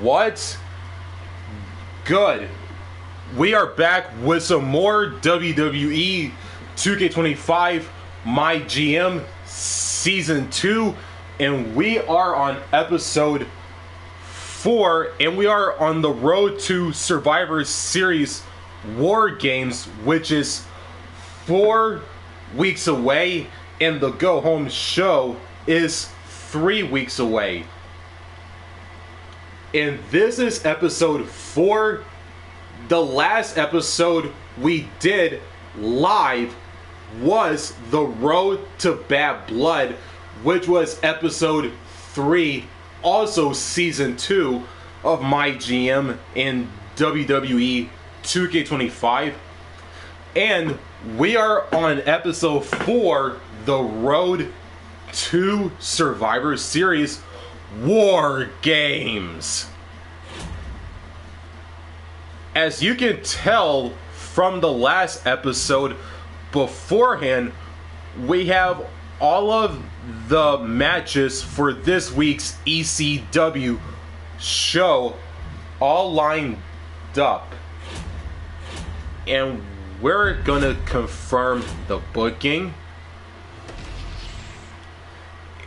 What's good? We are back with some more WWE 2K25 MyGM Season 2, and we are on episode 4, and we are on the road to Survivor Series War Games, which is 4 weeks away, and the Go Home show is 3 weeks away. And this is episode 4. The last episode we did live was The Road to Bad Blood, which was episode 3, also season 2 of MyGM in WWE 2K25. And we are on episode 4, The Road to Survivor Series War Games. As you can tell from the last episode beforehand, we have all of the matches for this week's ECW show all lined up, and we're gonna confirm the booking.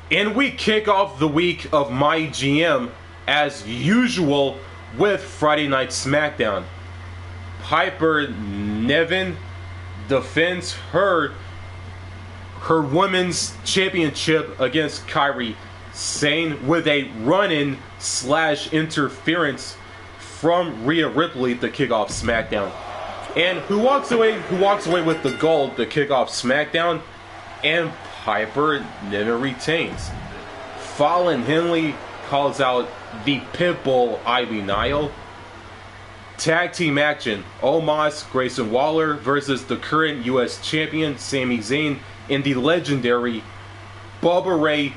And we kick off the week of MyGM as usual with Friday Night SmackDown. Piper Niven defends her women's championship against Kairi Sane with a run-in / interference from Rhea Ripley to kick off SmackDown. And who walks away with the gold to kick off SmackDown? And Piper Niven retains. Fallon Henley calls out the Pitbull Ivy Nile. Tag team action: Omos, Grayson Waller versus the current U.S. champion Sami Zayn and the legendary Bubba Ray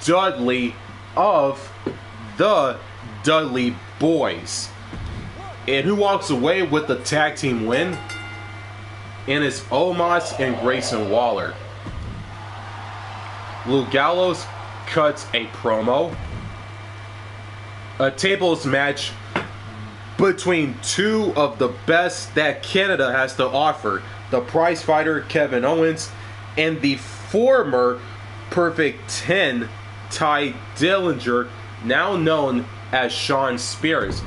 Dudley of the Dudley Boys. And who walks away with the tag team win? And it's Omos and Grayson Waller. Luke Gallows cuts a promo. A tables match between two of the best that Canada has to offer, the prize fighter Kevin Owens and the former Perfect 10 Ty Dillinger, now known as Shawn Spears,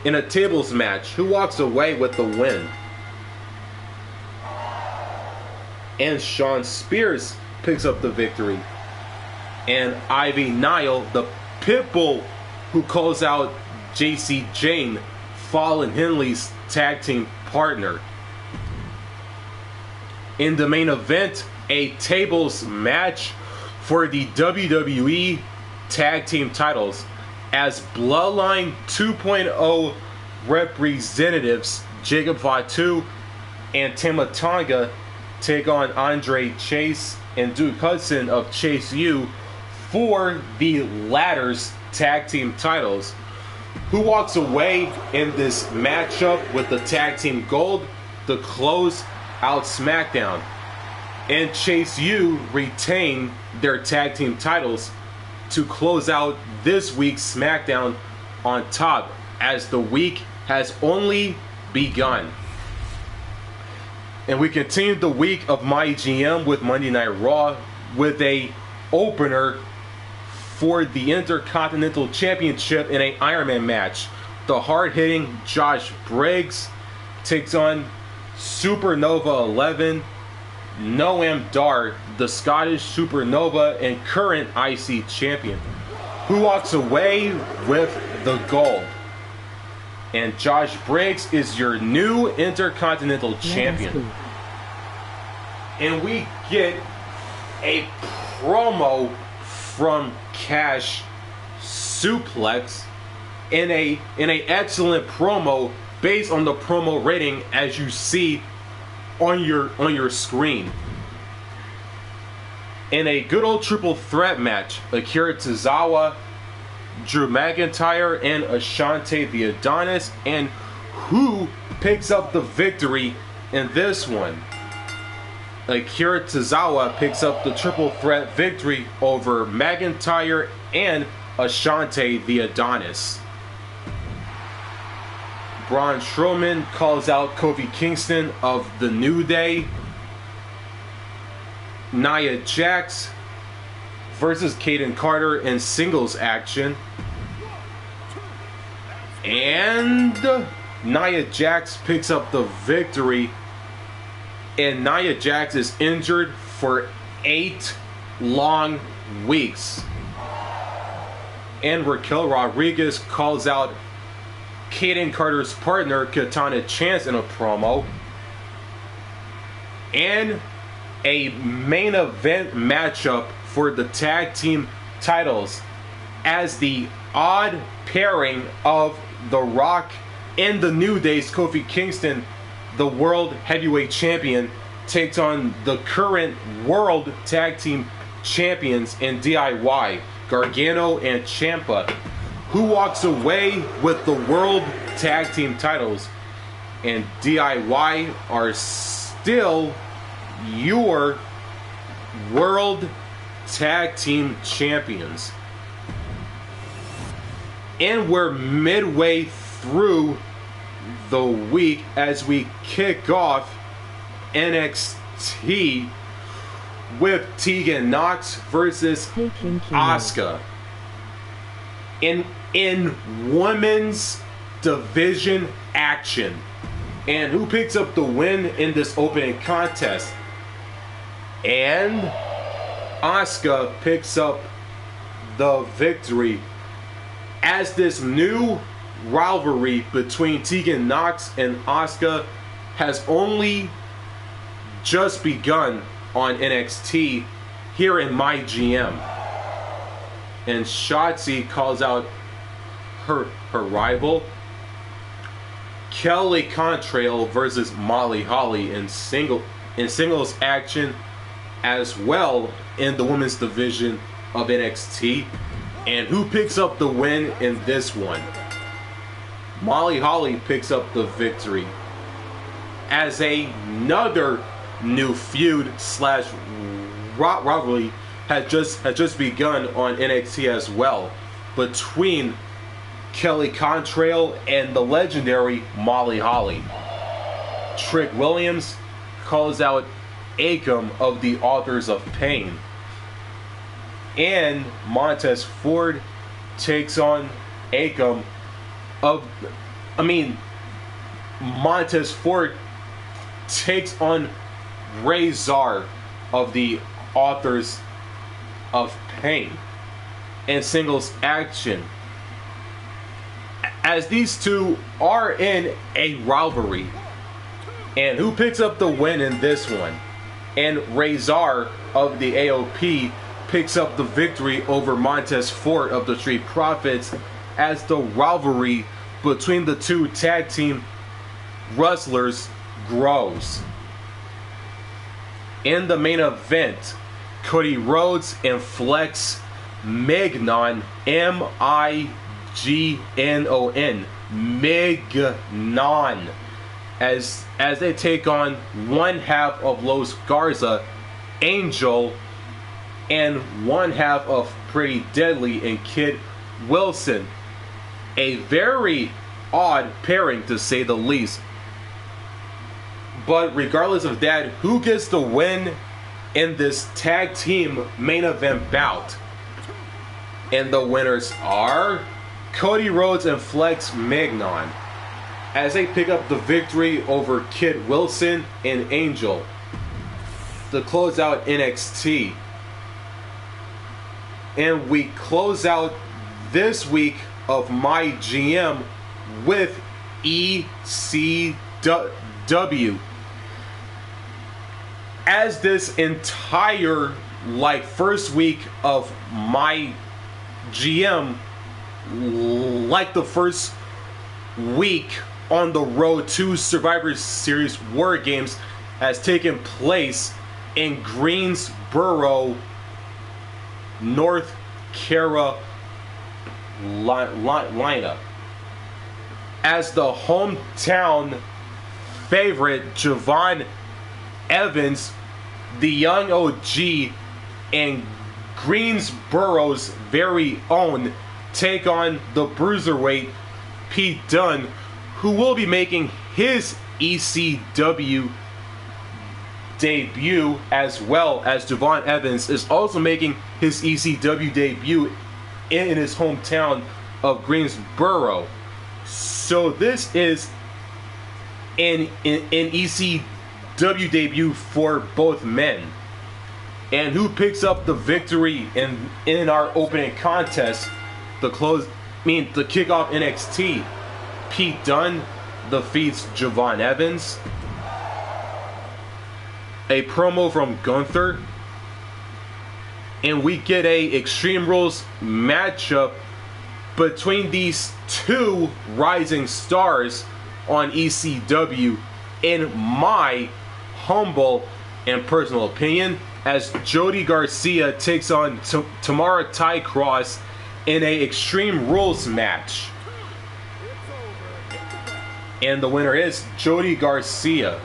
in a tables match. Who walks away with the win? And Shawn Spears picks up the victory. And Ivy Nile, the Pitbull, who calls out JC Jane, Fallon Henley's tag team partner. In the main event, a tables match for the WWE tag team titles as Bloodline 2.0 representatives Jacob Fatu and Tama Tonga take on Andre Chase and Duke Hudson of Chase U for the latter's tag team titles. Who walks away in this matchup with the tag team gold to close out SmackDown? And Chase U retain their tag team titles to close out this week's SmackDown on top, as the week has only begun. And we continue the week of MyGM with Monday Night Raw with a opener for the Intercontinental Championship in an Iron Man match. The hard-hitting Josh Briggs takes on Supernova 11, Noam Dar, the Scottish Supernova and current IC champion, who walks away with the gold. And Josh Briggs is your new Intercontinental Champion. And we get a promo from Cash Suplex in a excellent promo based on the promo rating as you see on your screen. In a good old triple threat match, Akira Tozawa, Drew McIntyre, and Ashante the Adonis, and who picks up the victory in this one? Akira Tozawa picks up the triple threat victory over McIntyre and Ashante the Adonis. Braun Strowman calls out Kofi Kingston of the New Day. Nia Jax versus Kaden Carter in singles action. And Nia Jax picks up the victory. And Nia Jax is injured for 8 long weeks. And Raquel Rodriguez calls out Kaden Carter's partner, Katana Chance, in a promo. And a main event matchup for the tag team titles as the odd pairing of The Rock and the New Day's Kofi Kingston, the World Heavyweight Champion, takes on the current World Tag Team Champions in DIY, Gargano and Ciampa. Who walks away with the World Tag Team titles? And DIY are still your World Tag Team Champions. And we're midway through the week as we kick off NXT with Tegan Nox versus Asuka in women's division action. And who picks up the win in this opening contest? And Asuka picks up the victory as this new rivalry between Tegan Nox and Asuka has only just begun on NXT here in MyGM. And Shotzi calls out her rival Kelly Contrail versus Molly Holly in singles action as well in the women's division of NXT. And who picks up the win in this one? Molly Holly picks up the victory as another new feud slash rivalry had just begun on NXT as well between Kelly Contrail and the legendary Molly Holly. Trick Williams calls out Akam of the Authors of Pain. And Montez Ford takes on Akam Montez Ford takes on Razor of the Authors of Pain in singles action, as these two are in a rivalry. And who picks up the win in this one? And Razor of the AOP picks up the victory over Montez Ford of the Street Profits as the rivalry between the two tag team wrestlers grows. In the main event, Cody Rhodes and Flex Mignon, M-I-G-N-O-N, Mignon, as they take on one half of Los Garza, Angel, and one half of Pretty Deadly and Kid Wilson. A very odd pairing, to say the least. But regardless of that, who gets the win in this tag team main event bout? And the winners are Cody Rhodes and Flex Mignon, as they pick up the victory over Kid Wilson and Angel to close out NXT. And we close out this week of MyGM with ECW. As this entire first week of MyGM, like the first week on the road to Survivor Series War Games, has taken place in Greensboro, North Carolina, as the hometown favorite Javon Evans, the young OG, and Greensboro's very own take on the Bruiserweight Pete Dunne, who will be making his ECW debut, as well as Javon Evans is also making his ECW debut in his hometown of Greensboro. So this is an ECW debut for both men. And who picks up the victory in our opening contest, the kickoff NXT? Pete Dunne defeats Javon Evans. A promo from Gunther. And we get a Extreme Rules matchup between these two rising stars on ECW, in my humble and personal opinion, as Jody Garcia takes on Tamara Ty Cross in a Extreme Rules match. And the winner is Jody Garcia,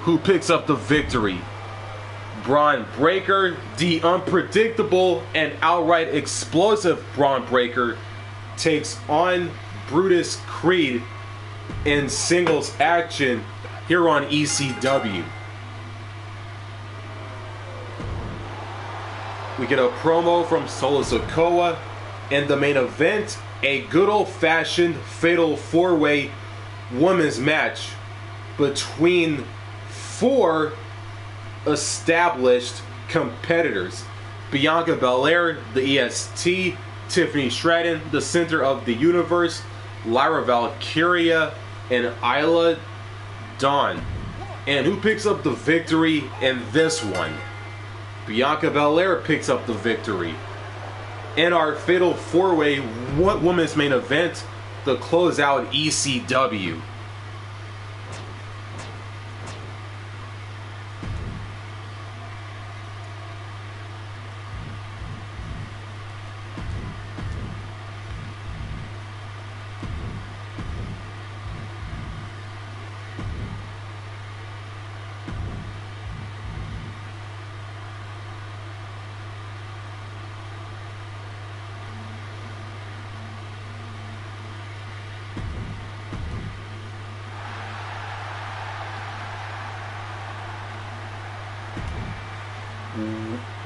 who picks up the victory. Braun Breaker, the unpredictable and outright explosive Braun Breaker, takes on Brutus Creed in singles action here on ECW. We get a promo from Solo Sikoa. In the main event, a good old-fashioned fatal four-way women's match between 4 established competitors. Bianca Belair, the EST, Tiffany Stratton, the Center of the Universe, Lyra Valkyria, and Isla Dawn. And who picks up the victory in this one? Bianca Belair picks up the victory. In our fatal four-way women's main event, the closeout ECW.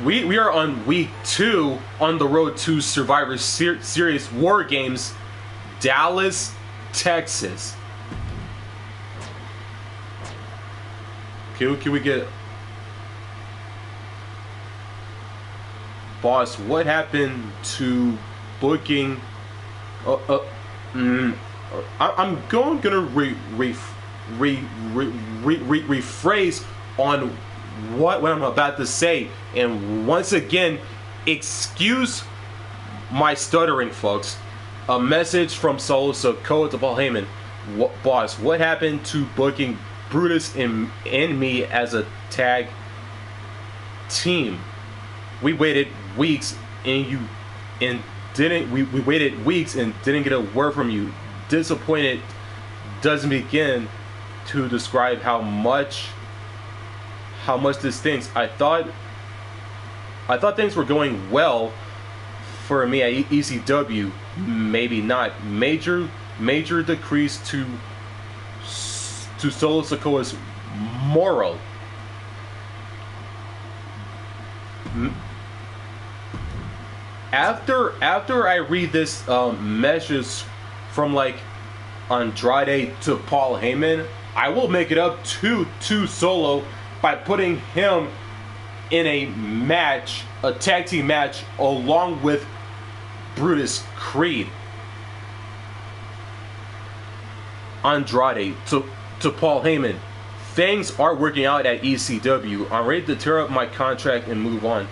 We are on week 2 on the road to Survivor Series War Games, Dallas, Texas. Can we get... Boss, what happened to booking... I'm gonna rephrase on what I'm about to say, and once again, excuse my stuttering, folks. A message from Solo Sikoa to Paul Heyman. Boss, what happened to booking Brutus and me as a tag team? We waited weeks and we waited weeks and didn't get a word from you. Disappointed doesn't begin to describe how much this stinks. I thought things were going well for me at ECW. Maybe not. Major decrease to Solo Sikoa's moral. After I read this message from like Andrade to Paul Heyman, I will make it up to Solo by putting him in a match, a tag team match, along with Brutus Creed. Andrade to Paul Heyman. Things are working out at ECW. I'm ready to tear up my contract and move on.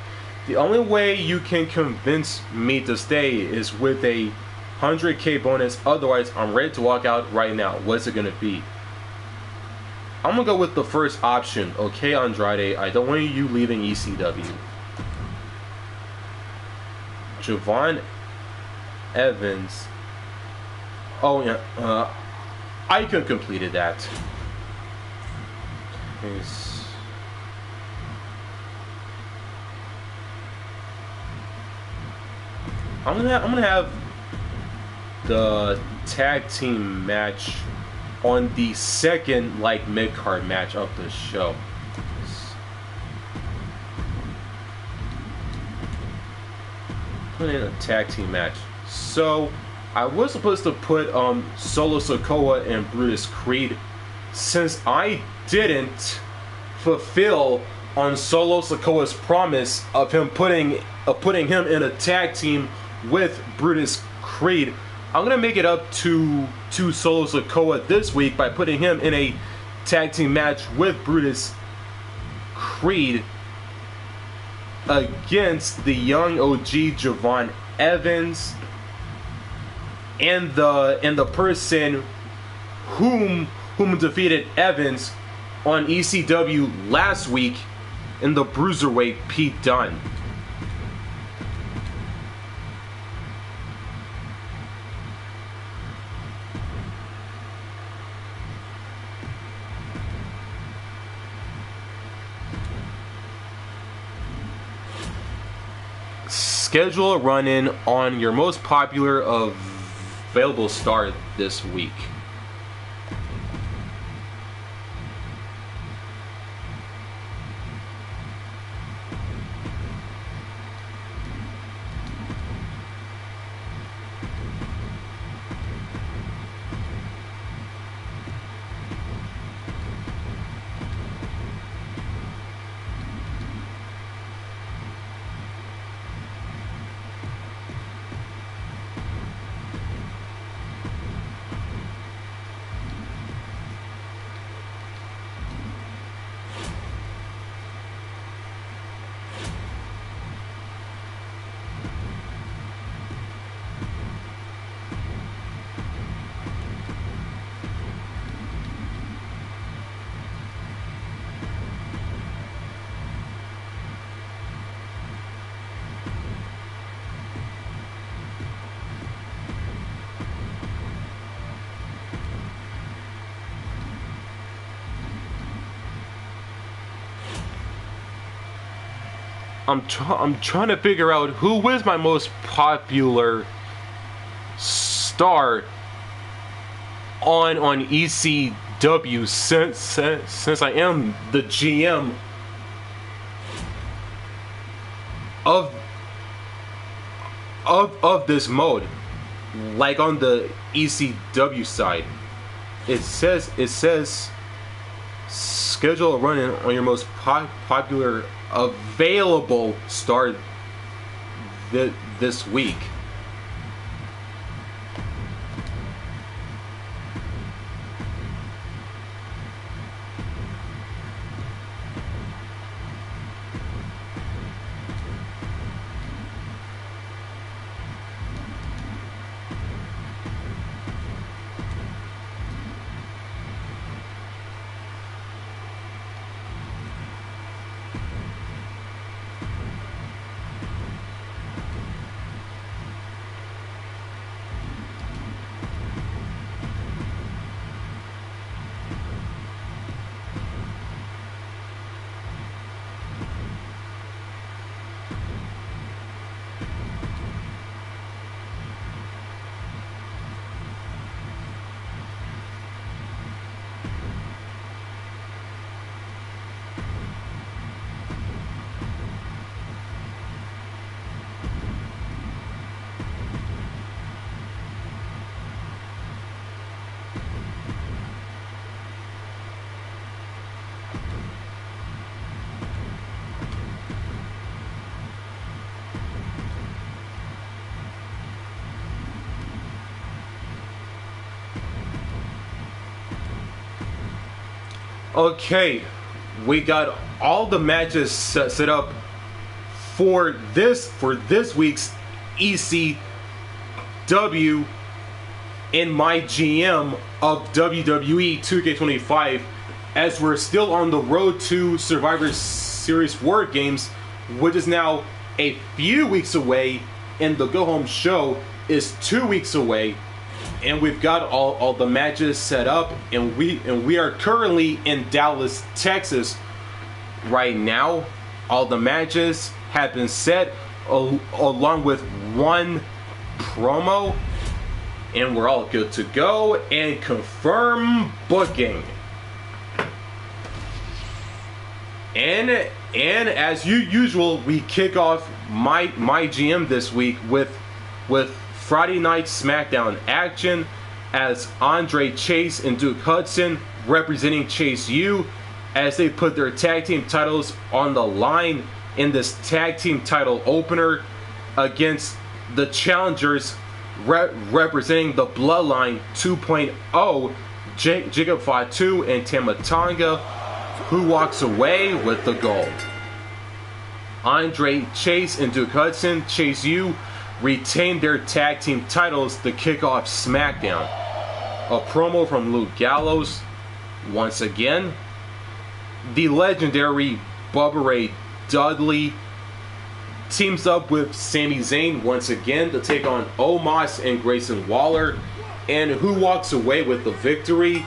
The only way you can convince me to stay is with a 100K bonus. Otherwise, I'm ready to walk out right now. What's it gonna be? I'm gonna go with the first option. Okay, Andrade, I don't want you leaving ECW. Javon Evans. Oh yeah, I could have completed that. I'm gonna have the tag team match on the second mid card match of the show. Put in a tag team match. So I was supposed to put Solo Sikoa and Brutus Creed, since I didn't fulfill on Solo Sikoa's promise of him putting him in a tag team with Brutus Creed. I'm gonna make it up to Solo Sikoa this week by putting him in a tag team match with Brutus Creed against the young OG Javon Evans and the person whom defeated Evans on ECW last week in the Bruiserweight, Pete Dunne. Schedule a run-in on your most popular available star this week. I'm trying to figure out who is my most popular star on ECW, since I am the GM of this mode. Like on the ECW side, it says schedule a run-in on your most popular available star this week. Okay, we got all the matches set up for this week's ECW in MyGM of WWE 2K25, as we're still on the road to Survivor Series War Games, which is now a few weeks away, and the Go Home show is 2 weeks away. And we've got all the matches set up, and we are currently in Dallas, Texas right now. All the matches have been set, along with one promo, and we're all good to go. And confirm booking. And as usual, we kick off MyGM this week with Friday Night SmackDown action, as Andre Chase and Duke Hudson representing Chase U, as they put their tag team titles on the line in this tag team title opener against the challengers representing the Bloodline 2.0, Jacob Fatu and Tama Tonga, who walks away with the gold. Andre Chase and Duke Hudson, Chase U, retain their tag team titles to kick off SmackDown. A promo from Luke Gallows. Once again, the legendary Bubba Ray Dudley teams up with Sami Zayn once again to take on Omos and Grayson Waller, and who walks away with the victory.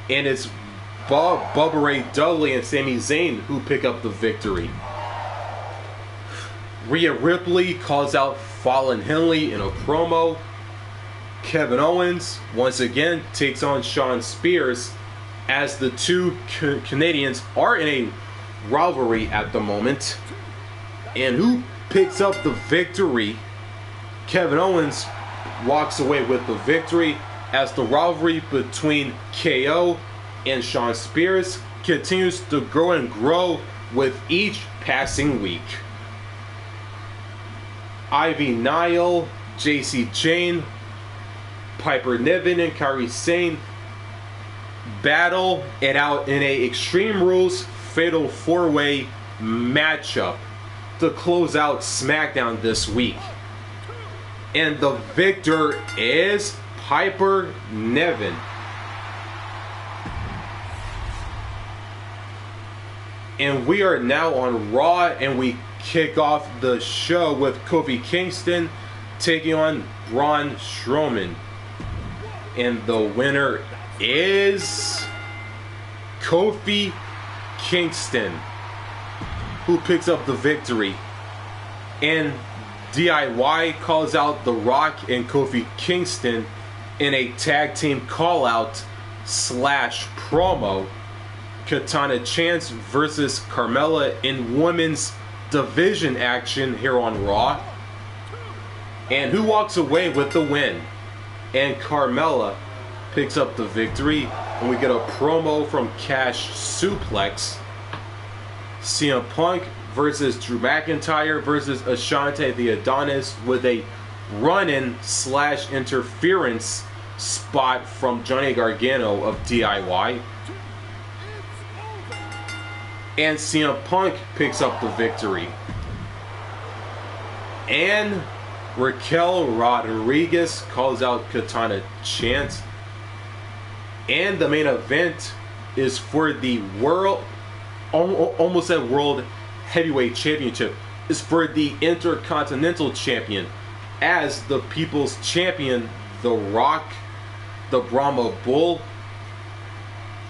And it's Bubba Ray Dudley and Sami Zayn who pick up the victory. Rhea Ripley calls out Fallon Henley in a promo. Kevin Owens once again takes on Shawn Spears, as the two Canadians are in a rivalry at the moment. And who picks up the victory? Kevin Owens walks away with the victory, as the rivalry between KO and Shawn Spears continues to grow and grow with each passing week. Ivy Nile, JC Jane, Piper Niven, and Kairi Sane battle it out in a Extreme Rules Fatal 4-Way matchup to close out SmackDown this week. And the victor is Piper Niven. And we are now on Raw, and we kick off the show with Kofi Kingston taking on Braun Strowman. And the winner is Kofi Kingston, who picks up the victory. And DIY calls out The Rock and Kofi Kingston in a tag team call-out / promo. Katana Chance versus Carmella in women's division action here on Raw. And who walks away with the win? And Carmella picks up the victory. And we get a promo from Cash Suplex. CM Punk versus Drew McIntyre versus Ashante the Adonis with a run-in / interference spot from Johnny Gargano of DIY. And CM Punk picks up the victory. And Raquel Rodriguez calls out Katana Chance. And the main event is for the world, almost at World Heavyweight Championship, is for the Intercontinental Champion, as the People's Champion, The Rock, the Brahma Bull,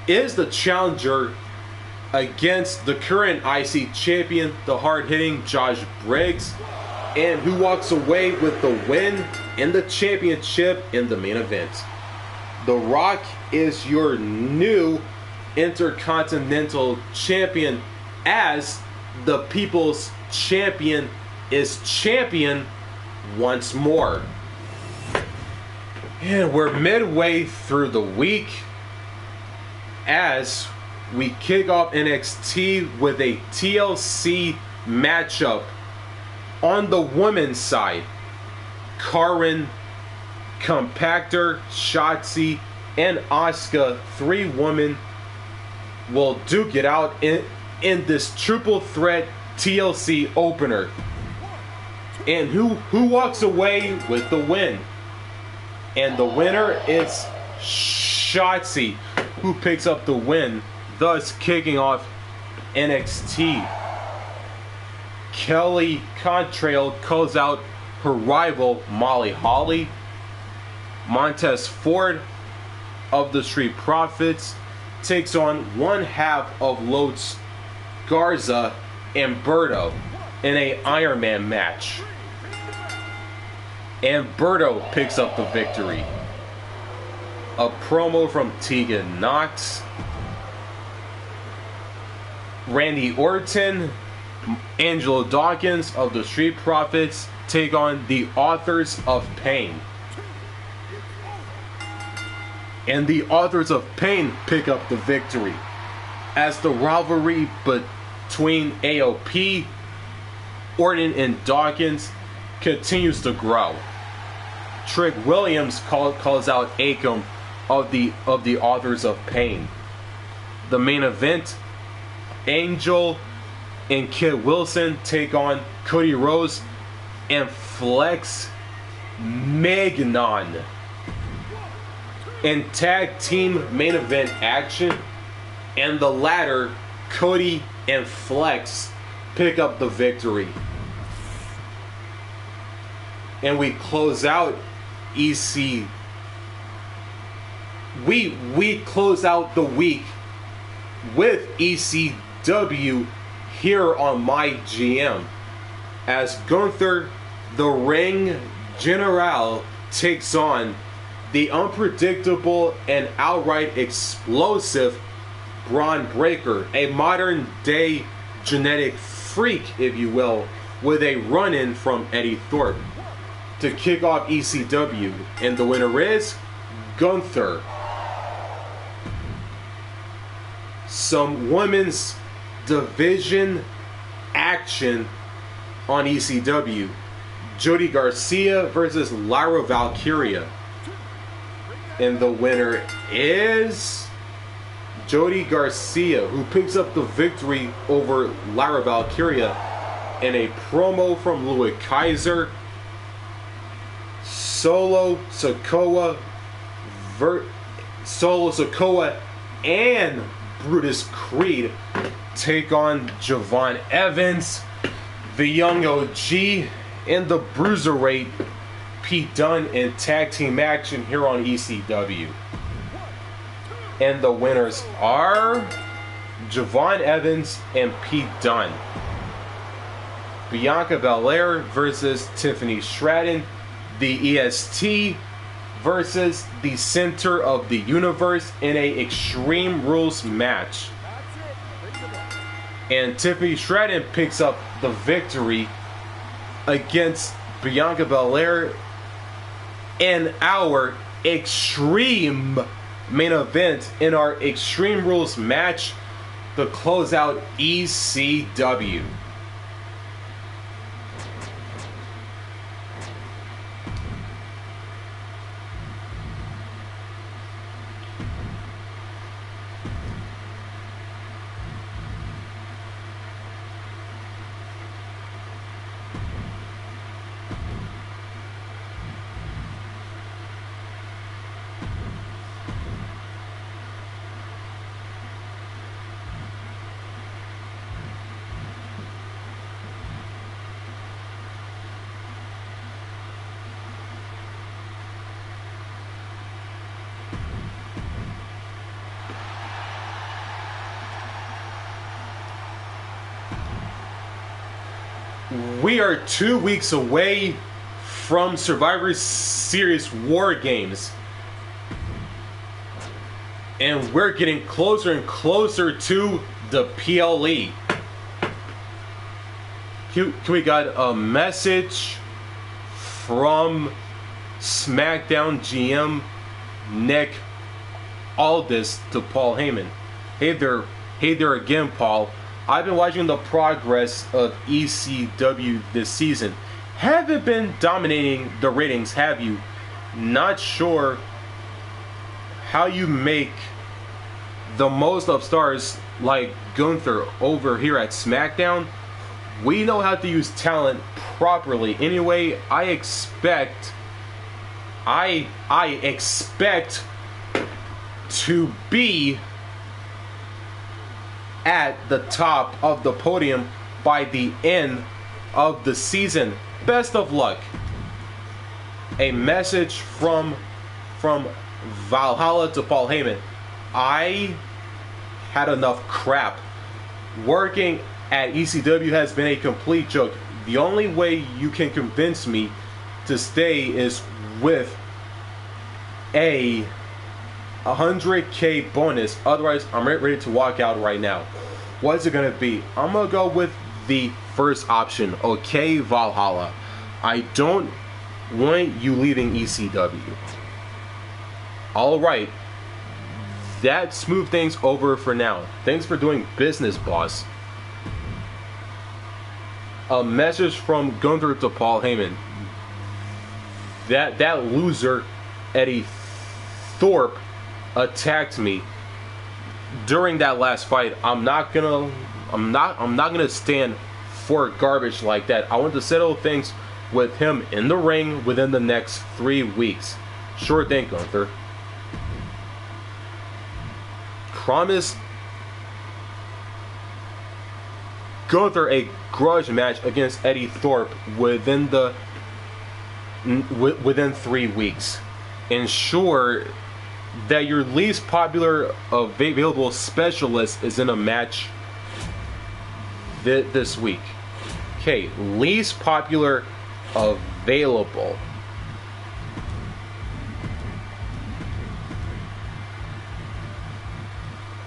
is the challenger against the current IC champion, the hard-hitting Josh Briggs, and who walks away with the win and the championship in the main event. The Rock is your new Intercontinental Champion, as the People's Champion is champion once more. And we're midway through the week, as we kick off NXT with a TLC matchup. On the women's side, Karen, Compactor, Shotzi, and Asuka, 3 women, will duke it out in this triple threat TLC opener. And who walks away with the win? And the winner is Shotzi, who picks up the win, thus kicking off NXT. Kelly Contrail calls out her rival Molly Holly. Montez Ford of the Street Profits takes on one half of Lotus Garza and Berto in a Iron Man match. and Berto picks up the victory. A promo from Tegan Knox, Randy Orton, Angelo Dawkins of the Street Profits take on the Authors of Pain. And the Authors of Pain pick up the victory as the rivalry between AOP, Orton, and Dawkins continues to grow. Trick Williams calls out Akam of the Authors of Pain. The main event, Angel and Kid Wilson take on Cody Rhodes and Flex Magnon. In tag team main event action, and the latter, Cody and Flex, pick up the victory. And we close out EC. We close out the week with ECW here on MyGM as Gunther, the Ring General, takes on the unpredictable and outright explosive Braun Breaker, a modern day genetic freak, if you will, with a run-in from Eddie Thorpe to kick off ECW, and the winner is Gunther. Some women's division action on ECW. Jody Garcia versus Lyra Valkyria. And the winner is Jody Garcia, who picks up the victory over Lyra Valkyria in a promo from Louis Kaiser. Solo Sikoa and Brutus Creed take on Javon Evans, the Young OG, and the Bruiserweight Pete Dunne in tag team action here on ECW. And the winners are Javon Evans and Pete Dunne. Bianca Belair versus Tiffany Stratton. The EST versus the Center of the Universe in a Extreme Rules match. And Tiffany Stratton picks up the victory against Bianca Belair in our Extreme main event in our Extreme Rules match to close out ECW. We are 2 weeks away from Survivor Series War Games. And we're getting closer and closer to the PLE. We got a message from SmackDown GM Nick Aldis to Paul Heyman. Hey there again, Paul. I've been watching the progress of ECW this season. Haven't been dominating the ratings, have you? Not sure how you make the most of stars like Gunther over here at SmackDown. We know how to use talent properly. Anyway, I expect to be at the top of the podium by the end of the season. Best of luck. A message from Valhalla to Paul Heyman. I had enough crap. Working at ECW has been a complete joke. The only way you can convince me to stay is with a 100K bonus. Otherwise, I'm ready to walk out right now. What's it gonna be? I'm gonna go with the first option. Okay, Valhalla. I don't want you leaving ECW. Alright. That smooth things over for now. Thanks for doing business, boss. A message from Gunther to Paul Heyman. That loser, Eddie Thorpe, attacked me during that last fight. I'm not gonna stand for garbage like that. I want to settle things with him in the ring within the next 3 weeks. Sure thing, Gunther. Promise Gunther a grudge match against Eddie Thorpe within 3 weeks. Ensure that your least popular available specialist is in a match this week. Okay, least popular available.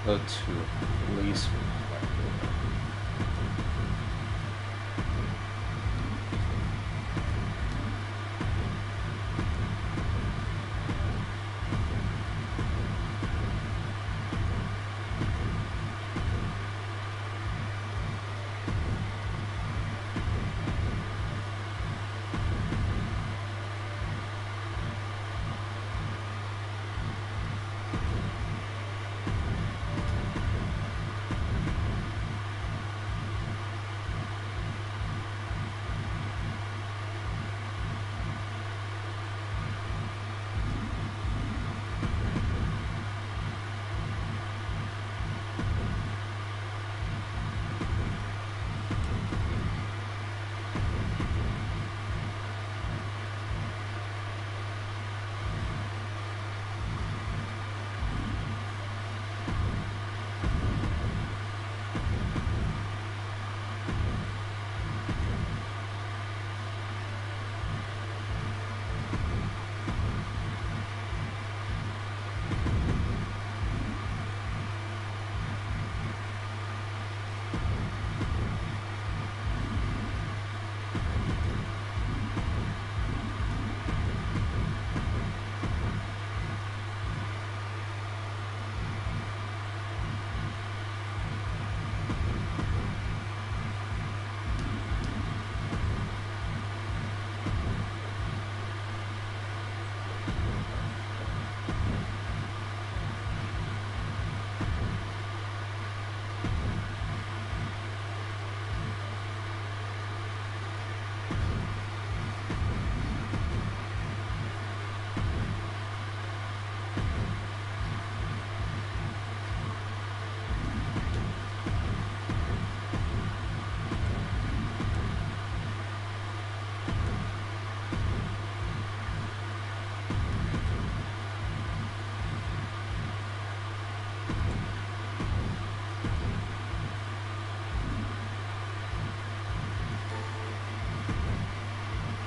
Go to least popular.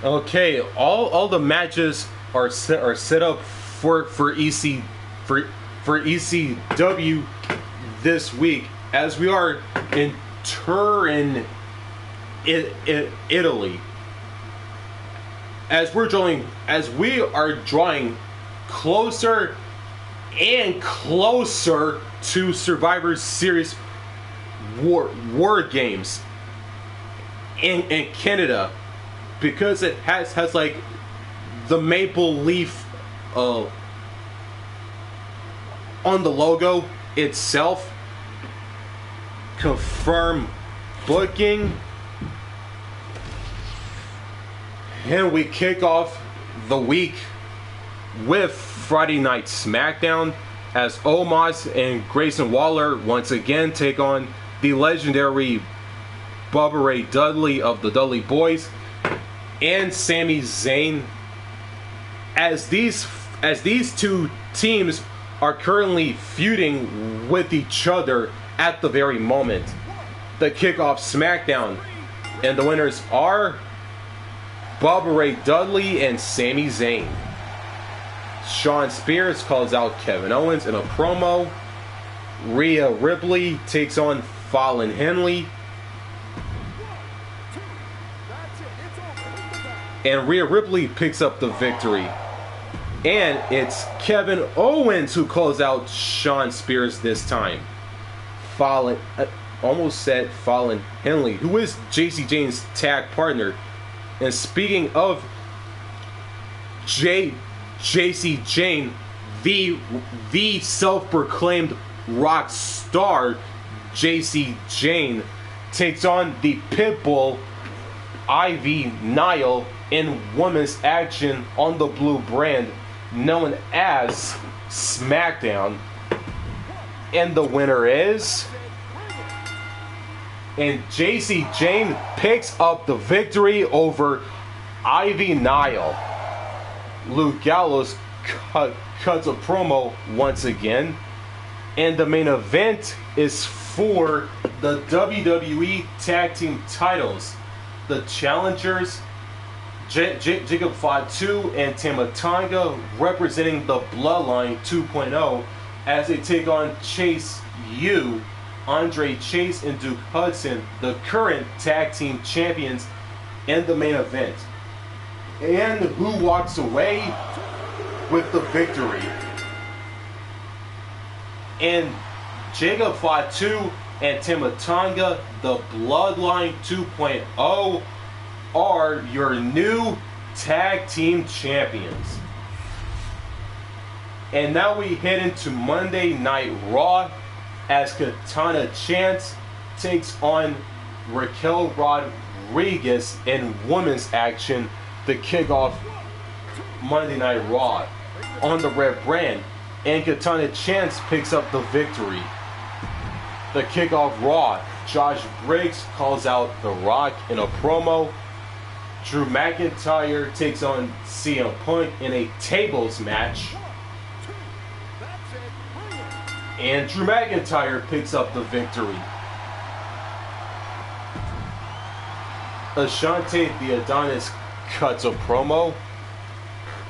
Okay, all the matches are set up for ECW this week, as we are in Turin, Italy. As we are drawing closer and closer to Survivor Series war games in Canada. Because it has like the maple leaf on the logo itself. Confirm booking, and we kick off the week with Friday Night SmackDown as Omos and Grayson Waller once again take on the legendary Bubba Ray Dudley of the Dudley Boys and Sami Zayn, as these two teams are currently feuding with each other at the very moment. The kickoff SmackDown, and the winners are Bubba Ray Dudley and Sami Zayn. Shawn Spears calls out Kevin Owens in a promo. Rhea Ripley takes on Fallon Henley. And Rhea Ripley picks up the victory. And it's Kevin Owens who calls out Shawn Spears this time. Fallon, almost said Fallon Henley, who is JC Jane's tag partner. And speaking of JC Jane, the self-proclaimed rock star JC Jane takes on the Pitbull Ivy Nile in women's action on the blue brand known as SmackDown. And the winner is... And JC Jane picks up the victory over Ivy Nile. Luke Gallows cuts a promo once again. And the main event is for the WWE Tag Team titles. The challengers, Jacob Fatu and Tama Tonga, representing the Bloodline 2.0 as they take on Chase U, Andre Chase, and Duke Hudson, the current tag team champions, in the main event. And who walks away with the victory? And Jacob Fatu and Tama Tonga, the Bloodline 2.0, are your new tag team champions. And now we head into Monday Night Raw as Katana Chance takes on Raquel Rodriguez in women's action to kick off Monday Night Raw on the red brand. And Katana Chance picks up the victory. The kickoff Raw, Josh Briggs calls out The Rock in a promo. Drew McIntyre takes on CM Punk in a tables match. And Drew McIntyre picks up the victory. Ashante the Adonis cuts a promo.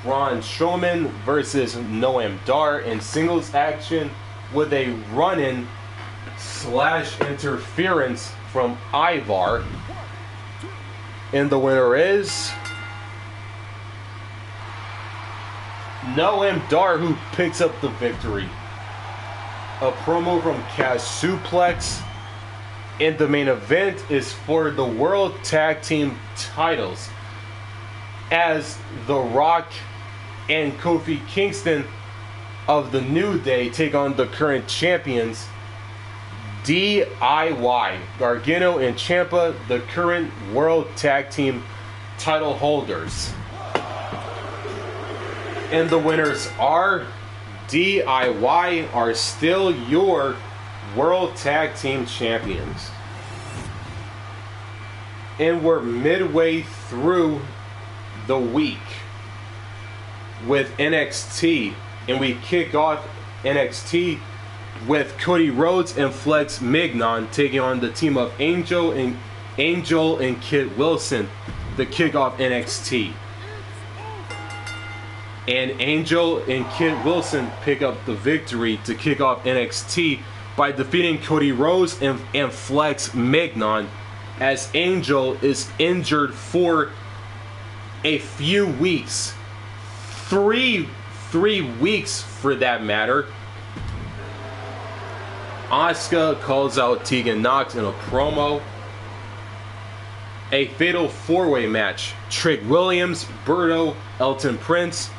Braun Strowman versus Noam Dar in singles action with a run-in / interference from Ivar. And the winner is Noam Dar, who picks up the victory. A promo from Cash Suplex. And the main event is for the World Tag Team titles as The Rock and Kofi Kingston of the New Day take on the current champions DIY, Gargano and Ciampa, the current World Tag Team title holders. And the winners are DIY are still your World Tag Team champions. And we're midway through the week with NXT, and we kick off NXT with Cody Rhodes and Flex Mignon taking on the team of Angel and Kit Wilson to kick off NXT. And Angel and Kit Wilson pick up the victory to kick off NXT by defeating Cody Rhodes and Flex Mignon, as Angel is injured for a few weeks. Three weeks for that matter. Asuka calls out Tegan Nox in a promo. A fatal four-way match. Trick Williams, Berto, Elton Prince,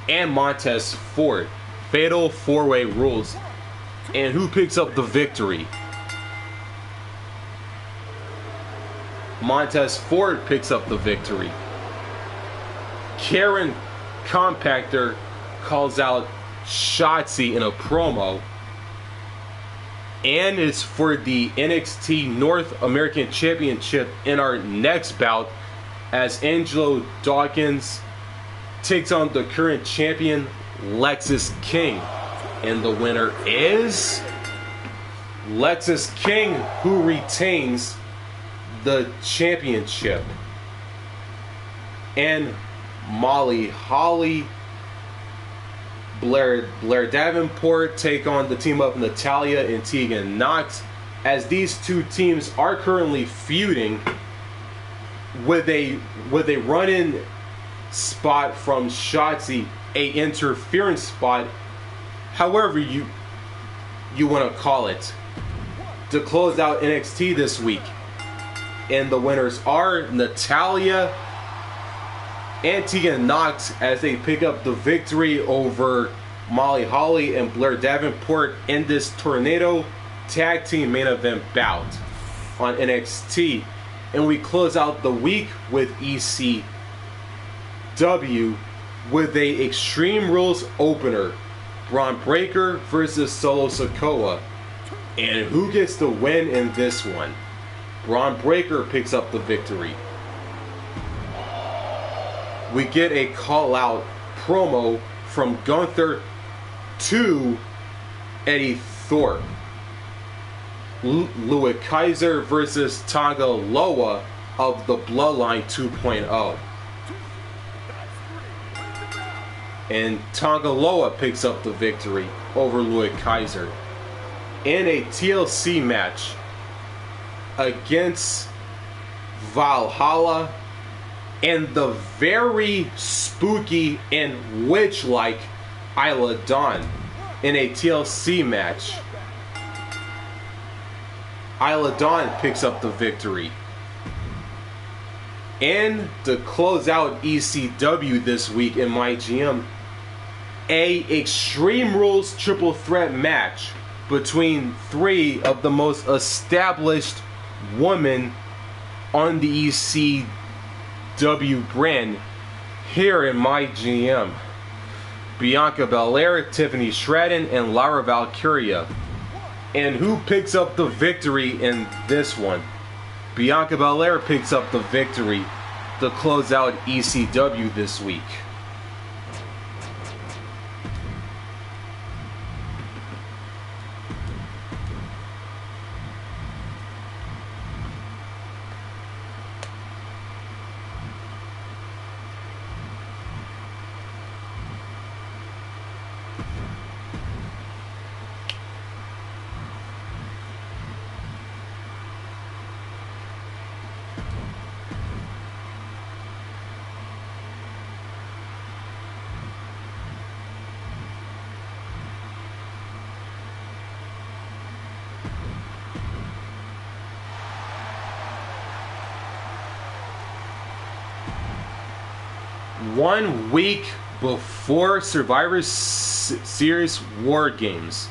and Montez Ford. Fatal four-way rules. And who picks up the victory? Montez Ford picks up the victory. Karen Compactor calls out Shotzi in a promo. And it's for the NXT North American Championship in our next bout, as Angelo Dawkins takes on the current champion Lexis King. And the winner is Lexis King, who retains the championship. and Molly Holly. Blair Davenport take on the team of Natalya and Tegan Knox, as these two teams are currently feuding with a run-in spot from Shotzi, a interference spot, however you want to call it, to close out NXT this week. And the winners are Natalya and Tegan Knox, as they pick up the victory over Molly Holly and Blair Davenport in this Tornado Tag Team Main Event bout on NXT. And we close out the week with ECW with a Extreme Rules opener, Braun Breaker versus Solo Sikoa. And who gets the win in this one? Braun Breaker picks up the victory. We get a call-out promo from Gunther to Eddie Thorpe. Louis Kaiser versus Tonga Loa of the Bloodline 2.0. And Tonga Loa picks up the victory over Louis Kaiser in a TLC match against Valhalla and the very spooky and witch-like Isla Dawn in a TLC match. Isla Dawn picks up the victory. And to close out ECW this week in MyGM, a Extreme Rules triple threat match between three of the most established women on the ECW brand here in MyGM. Bianca Belair, Tiffany Stratton, and Laura Valkyria. And who picks up the victory in this one? Bianca Belair picks up the victory to close out ECW this week. One week before Survivor Series War Games.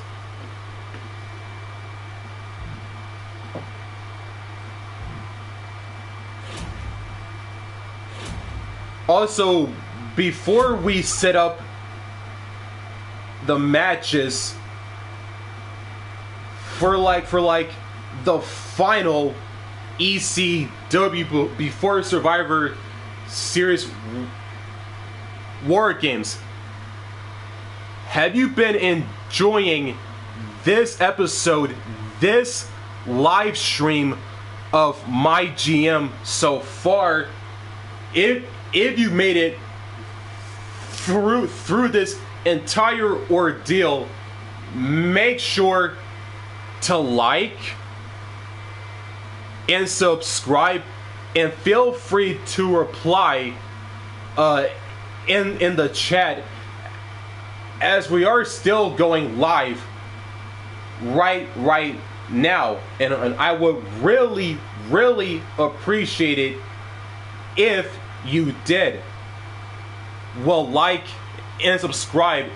Also, before we set up the matches for the final ECW before Survivor Series War Games, have you been enjoying this episode, this live stream of MyGM so far? If you made it through this entire ordeal, make sure to like and subscribe, and feel free to reply in the chat, as we are still going live right now, and I would really appreciate it if you did like and subscribe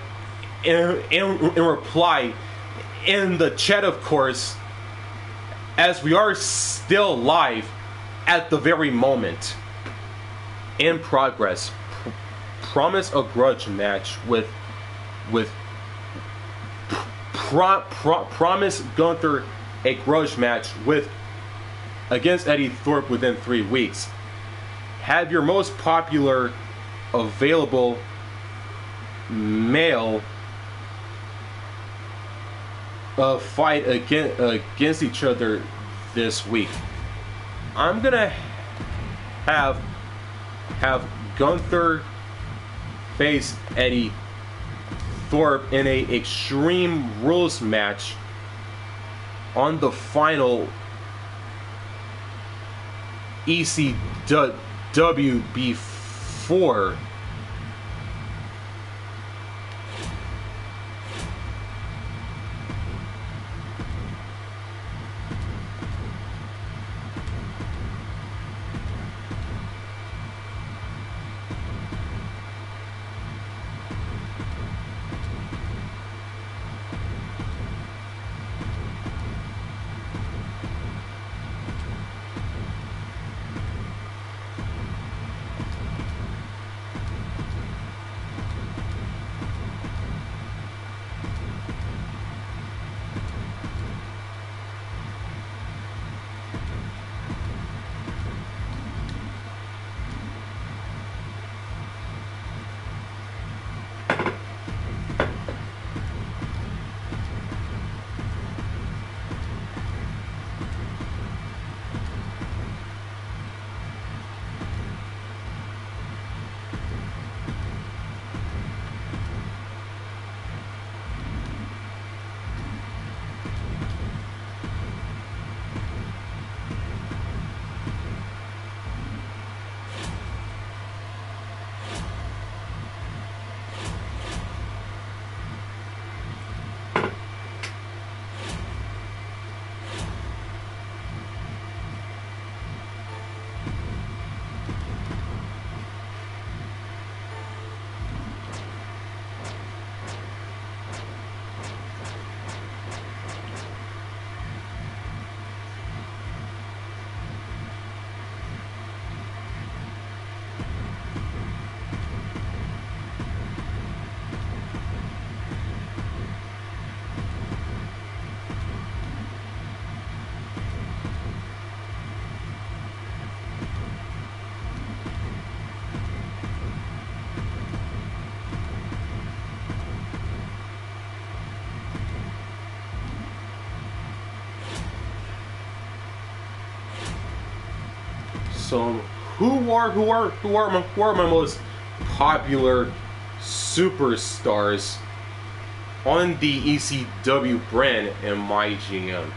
and reply in the chat, of course, as we are still live at the very moment. In progress. Promise a grudge match with promise Gunther a grudge match against Eddie Thorpe within 3 weeks. Have your most popular available male fight against each other this week. I'm gonna have Gunther faced Eddie Thorpe in a Extreme Rules match on the final ECW before So who are my most popular superstars on the ECW brand in MyGM?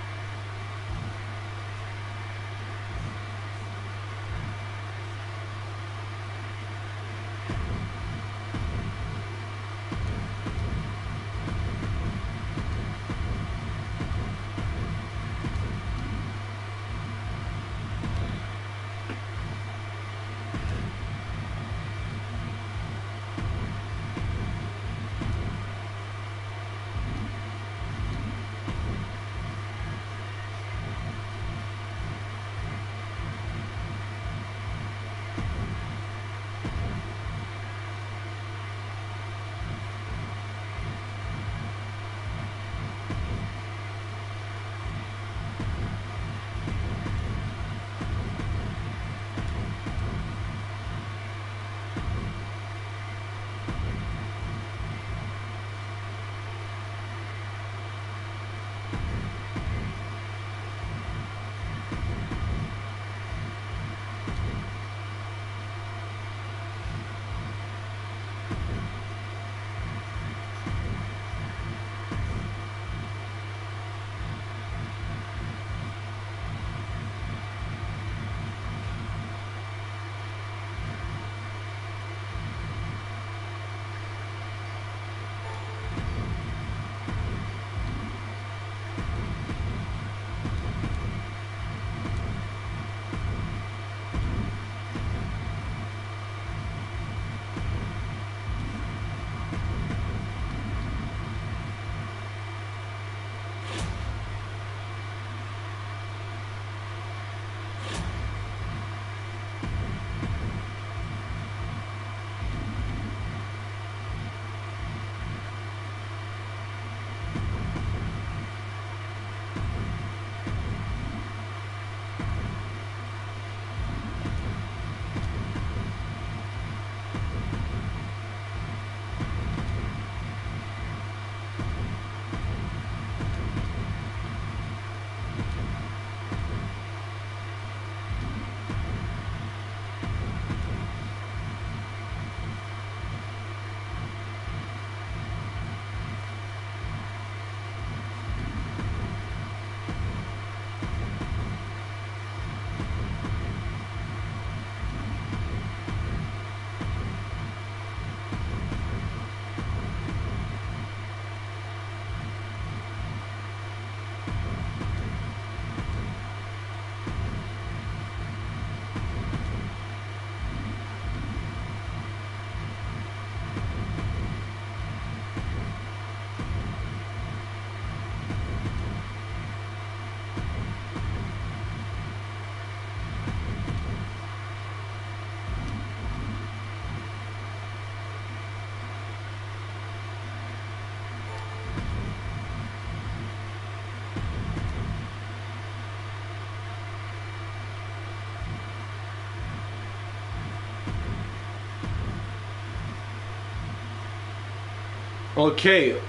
Okay,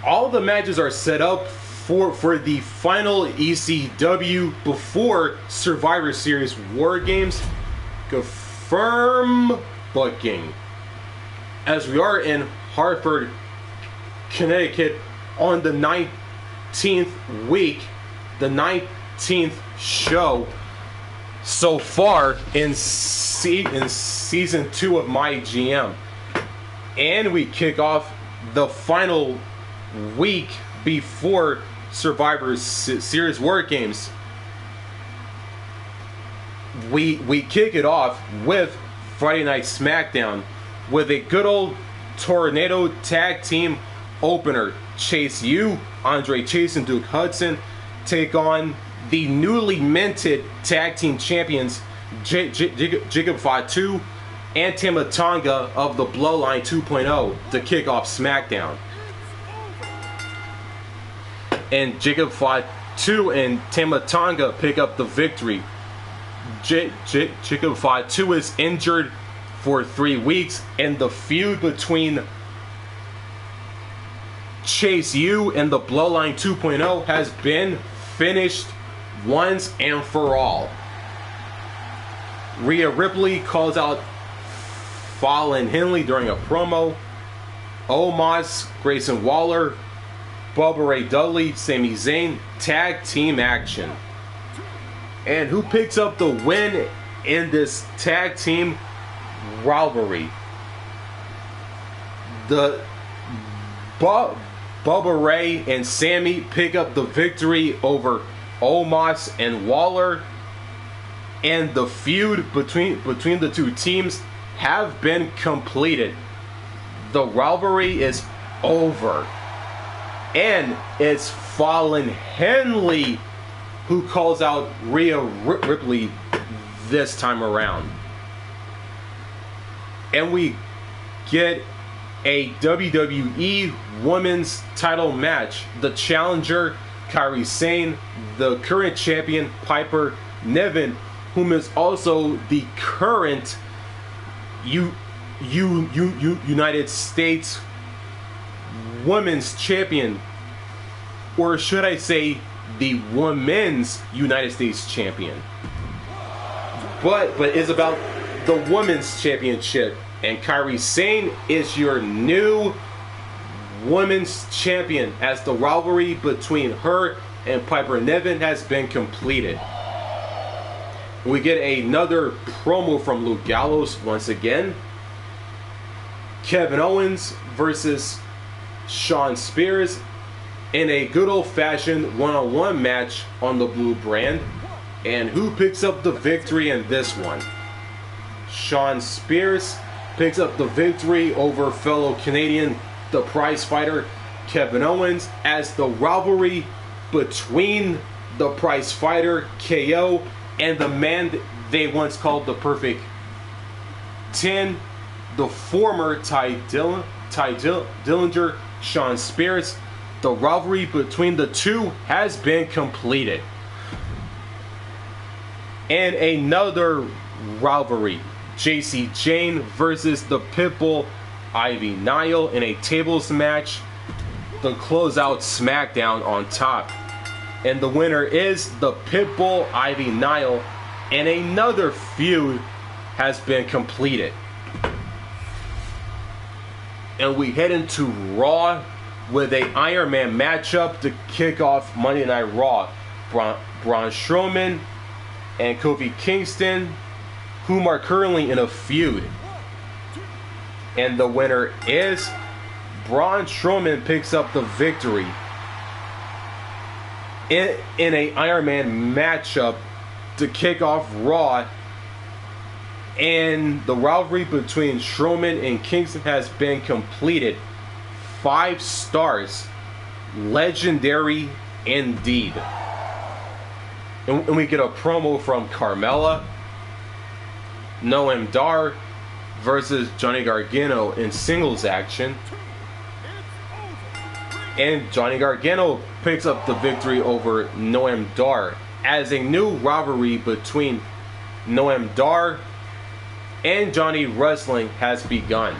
all the matches are set up for the final ECW before Survivor Series War Games. Confirm booking. As we are in Hartford, Connecticut on the 19th week, the 19th show so far in season 2 of MyGM. And we kick off the final week before Survivor Series War Games. We kick it off with Friday Night SmackDown with a good old Tornado Tag Team opener. Chase U, Andre Chase and Duke Hudson take on the newly minted Tag Team Champions Jacob Fatu and Tama Tonga of the Bloodline 2.0 to kick off SmackDown. And Jacob Fatu and Tama Tonga pick up the victory. Jacob Fatu is injured for 3 weeks, and the feud between Chase U and the Bloodline 2.0 has been finished once and for all. Rhea Ripley calls out Fallon Henley during a promo. Omos, Grayson Waller, Bubba Ray Dudley, Sami Zayn, tag team action. And who picks up the win in this tag team rivalry? The Bubba Ray and Sammy pick up the victory over Omos and Waller, and the feud between the two teams have been completed. The rivalry is over, and it's Fallon Henley who calls out Rhea Ripley this time around. And we get a WWE Women's title match. The challenger, Kairi Sane, the current champion, Piper Niven, whom is also the current United States Women's Champion, or should I say the Women's United States Champion. But it's about the Women's Championship, and Kairi Sane is your new Women's Champion, as the rivalry between her and Piper Niven has been completed. We get another promo from Luke Gallows once again. Kevin Owens versus Shawn Spears in a good old-fashioned one-on-one match on the blue brand. And who picks up the victory in this one? Shawn Spears picks up the victory over fellow Canadian, the prize fighter, Kevin Owens, as the rivalry between the prize fighter, KO, and the man they once called the Perfect 10, the former Ty Dillinger, Shawn Spears. The rivalry between the two has been completed. And another rivalry, JC Jane versus the Pitbull Ivy Nile in a tables match to close out SmackDown on top. And the winner is the Pitbull Ivy Nile, and another feud has been completed. And we head into Raw with a Iron Man matchup to kick off Monday Night Raw. Braun Strowman and Kofi Kingston, whom are currently in a feud. And the winner is Braun Strowman, picks up the victory in a Iron Man matchup to kick off Raw. And the rivalry between Strowman and Kingston has been completed. 5 stars. Legendary indeed. And we get a promo from Carmella. Noam Dar versus Johnny Gargano in singles action. And Johnny Gargano picks up the victory over Noam Dar, as a new rivalry between Noam Dar and Johnny Wrestling has begun.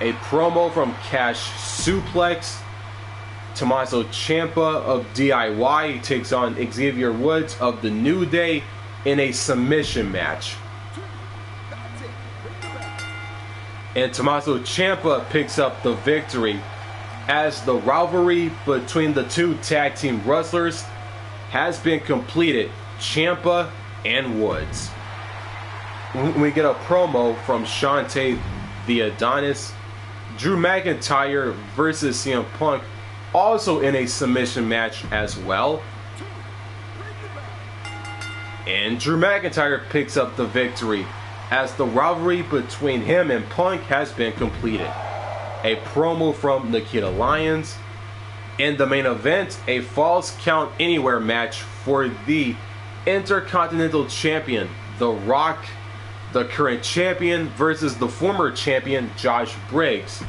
A promo from Cash Suplex. Tommaso Ciampa of DIY takes on Xavier Woods of the New Day in a submission match. And Tommaso Ciampa picks up the victory as the rivalry between the two tag team wrestlers has been completed. Ciampa and Woods. We get a promo from Shantae the Adonis. Drew McIntyre versus CM Punk, also in a submission match as well. And Drew McIntyre picks up the victory as the rivalry between him and Punk has been completed. A promo from Nikita Lyons. In the main event, a Falls Count Anywhere match for the Intercontinental Champion, The Rock, the current champion, versus the former champion, Josh Briggs.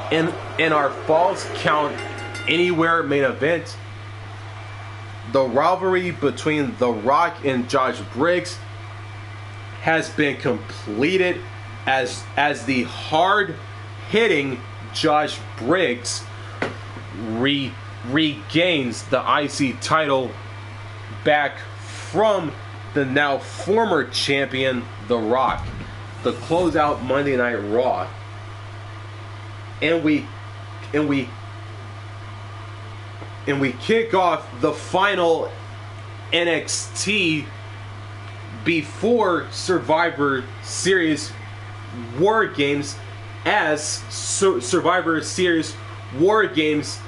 In our Falls Count Anywhere main event, the rivalry between The Rock and Josh Briggs has been completed as the hard-hitting Josh Briggs regains the IC title back from the now former champion, The Rock. The closeout Monday Night Raw. And we kick off the final NXT before Survivor Series War Games. As Survivor Series War Games,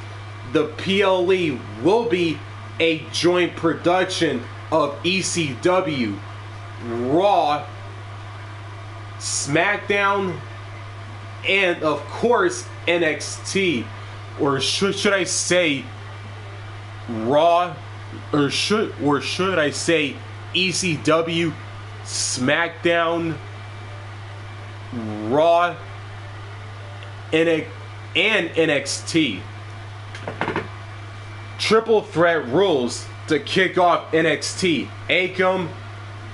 the PLE will be a joint production of ECW, Raw, SmackDown, and of course NXT, or should I say Raw, or should I say ECW, SmackDown, Raw, and NXT. Triple threat rules to kick off NXT. Akam,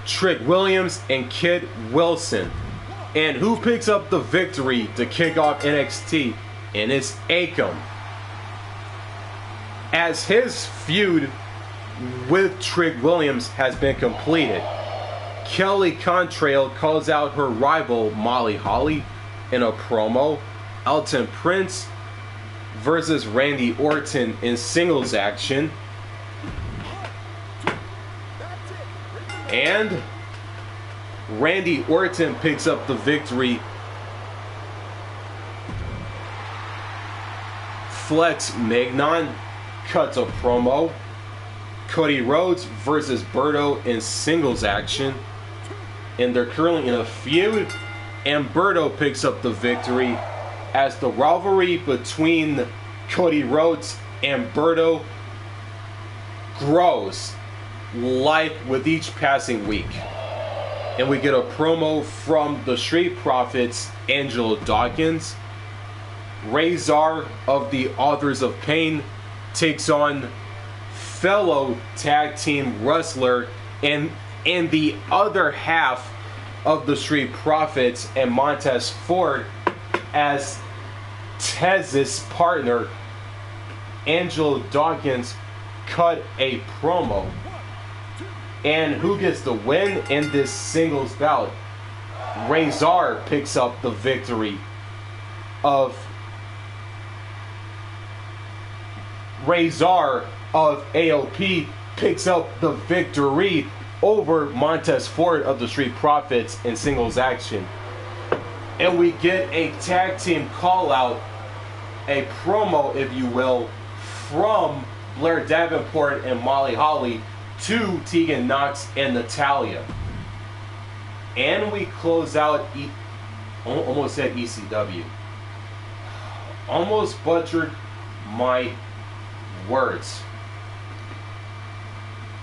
Trick Williams, and Kid Wilson. And who picks up the victory to kick off NXT? And it's Akam. As his feud with Trick Williams has been completed, Kelly Contrail calls out her rival Molly Holly in a promo. Elton Prince versus Randy Orton in singles action. And Randy Orton picks up the victory. Flex Magnon cuts a promo. Cody Rhodes versus Berto in singles action. And they're currently in a feud. And Berto picks up the victory as the rivalry between Cody Rhodes and Berto grows life with each passing week. And we get a promo from the Street Profits, Angelo Dawkins. Razor of the Authors of Pain takes on fellow tag team wrestler and the other half of the Street Profits and Montez Ford as Tez's partner. Angelo Dawkins cut a promo. And who gets the win in this singles bout? Razor picks up the victory of AOP picks up the victory over Montez Ford of the Street Profits in singles action. And we get a tag team call out, a promo if you will, from Blair Davenport and Molly Holly to Tegan Knox and Natalya. And we close out, almost said ECW. Almost butchered my words.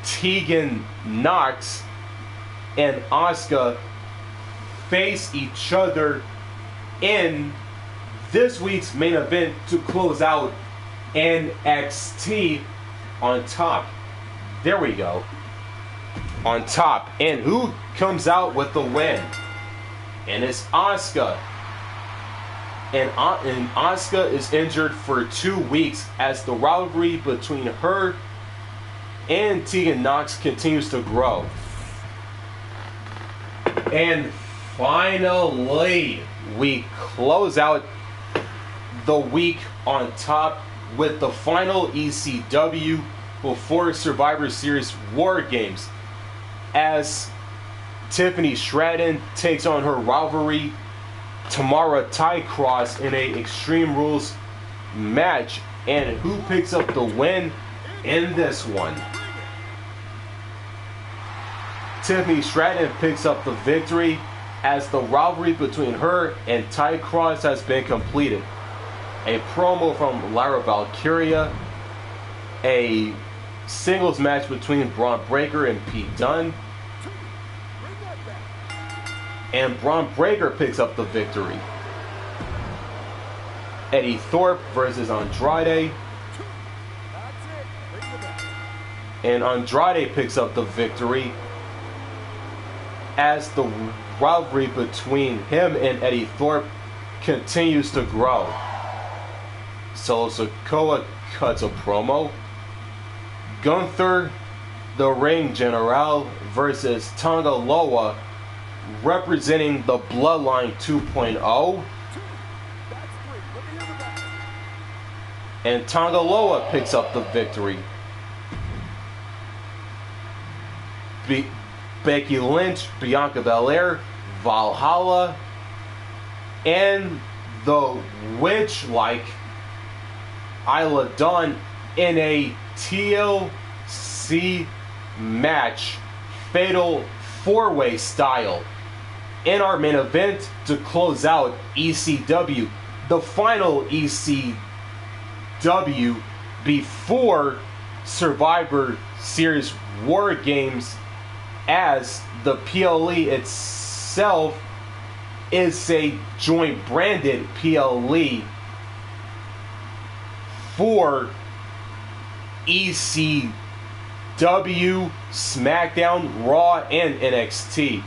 Tegan Knox and Asuka face each other in this week's main event to close out NXT on top. There we go. On top. And who comes out with the win? And it's Asuka. and Asuka is injured for 2 weeks as the rivalry between her and Tegan Nox continues to grow. And finally, we close out the week on top with the final ECW before Survivor Series War Games, as Tiffany Stratton takes on her rivalry Tamara Ty-Cross in a Extreme Rules match. And who picks up the win in this one? Tiffany Stratton picks up the victory as the rivalry between her and Ty-Cross has been completed. A promo from Lyra Valkyria, a singles match between Braun Breaker and Pete Dunne, and Braun Breaker picks up the victory. Eddie Thorpe versus Andrade, and Andrade picks up the victory as the rivalry between him and Eddie Thorpe continues to grow. Solo Sikoa cuts a promo. Gunther, the Ring General, versus Tonga Loa, representing the Bloodline 2.0. And Tonga Loa picks up the victory. Becky Lynch, Bianca Belair, Valhalla, and the witch-like Isla Dawn in a TLC match, fatal 4-way style. In our main event to close out ECW, the final ECW before Survivor Series War Games, as the PLE itself is a joint branded PLE for ECW, SmackDown, Raw, and NXT.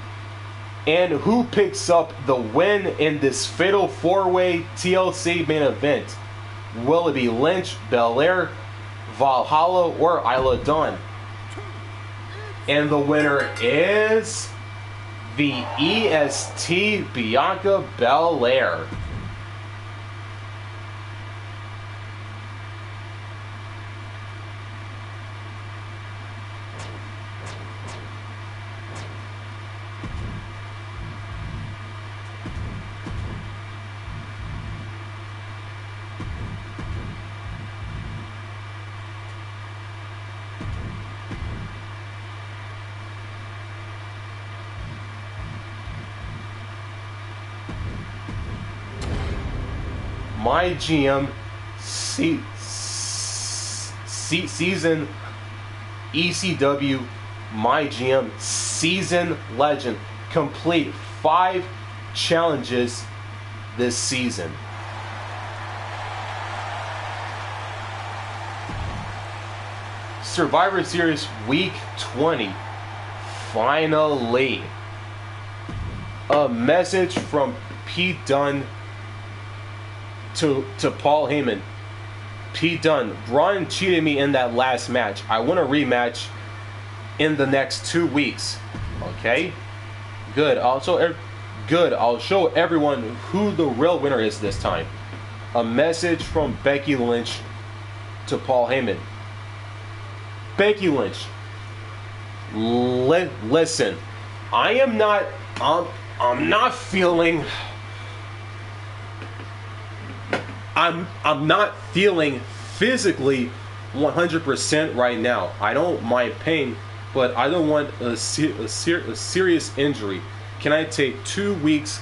And who picks up the win in this fatal 4-way TLC main event? Will it be Lynch, Belair, Valhalla, or Isla Dawn? And the winner is the EST Bianca Belair. MyGM season ECW MyGM season legend. Complete 5 challenges this season. Survivor Series Week 20. Finally. A message from Pete Dunne to Paul Heyman. Pete Dunne, Braun cheated me in that last match. I want a rematch in the next 2 weeks. Okay? Good. I'll show everyone who the real winner is this time. A message from Becky Lynch to Paul Heyman. Becky Lynch, listen, I'm not feeling physically 100% right now. I don't mind pain, but I don't want a serious injury. Can I take 2 weeks?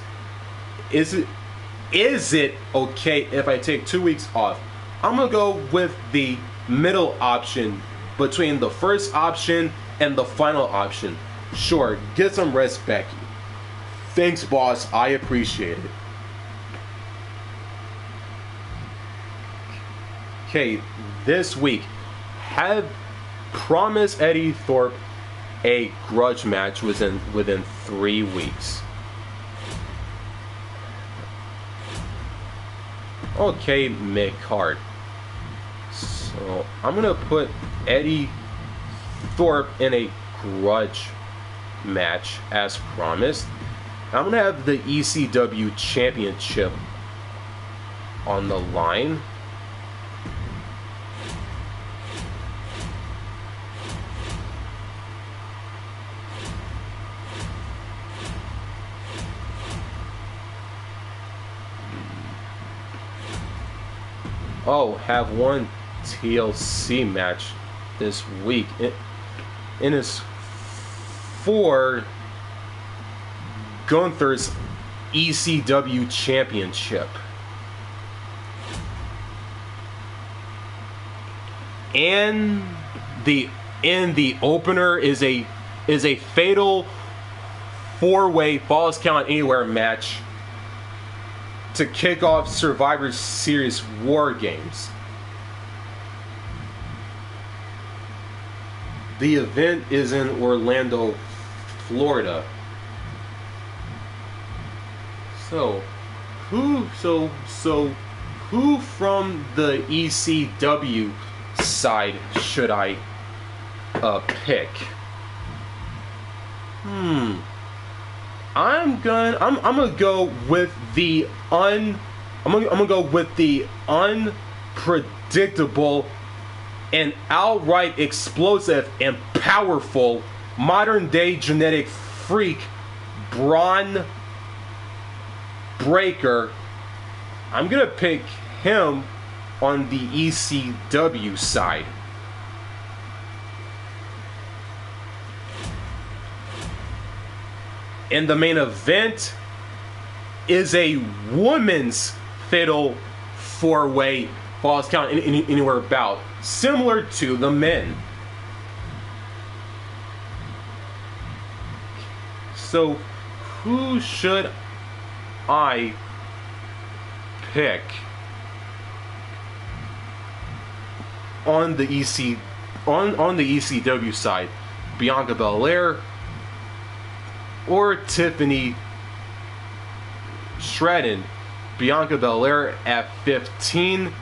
Is it okay if I take 2 weeks off? I'm gonna go with the middle option between the first option and the final option. Sure, get some rest, Becky. Thanks, boss. I appreciate it. Okay, this week, have promised Eddie Thorpe a grudge match within 3 weeks. Okay, mid-card. So I'm gonna put Eddie Thorpe in a grudge match as promised. I'm gonna have the ECW Championship on the line. Oh, have one TLC match this week. It is for Gunther's ECW Championship. And the opener is a fatal 4-way Falls Count Anywhere match to kick off Survivor Series War Games. The event is in Orlando, Florida. So who from the ECW side should I pick? I'm gonna go with the unpredictable and outright explosive and powerful modern day genetic freak Braun Breaker. I'm gonna pick him on the ECW side. And the main event is a women's fatal 4-way Falls Count Anywhere bout, similar to the men. So, who should I pick on the ECW side? Bianca Belair or Tiffany Stratton? Bianca Belair at 15,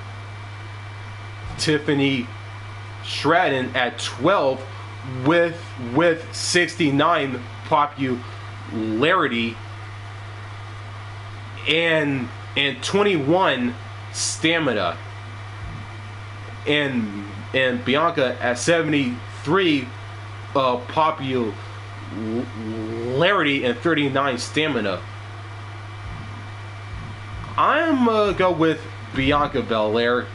Tiffany Stratton at 12, with 69 popularity and 21 stamina, and Bianca at 73 popularity and 39 stamina. I'm gonna go with Bianca Belair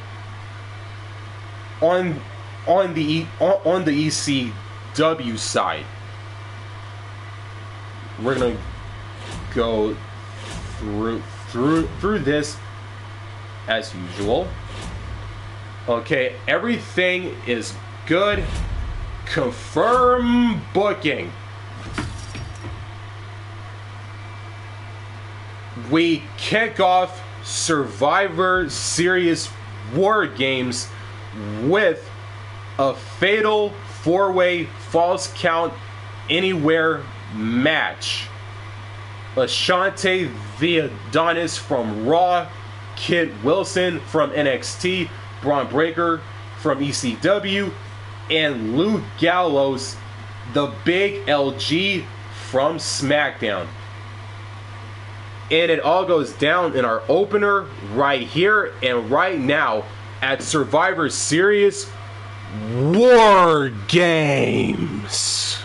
on the ECW side. We're gonna go through this as usual. Okay, everything is good. Confirm booking. We kick off Survivor Series War Games with a fatal 4-way Falls Count Anywhere match. Ashante the Adonis from Raw, Kit Wilson from NXT, Braun Breaker from ECW, and Luke Gallows, the Big LG from SmackDown. And it all goes down in our opener right here and right now at Survivor Series War Games.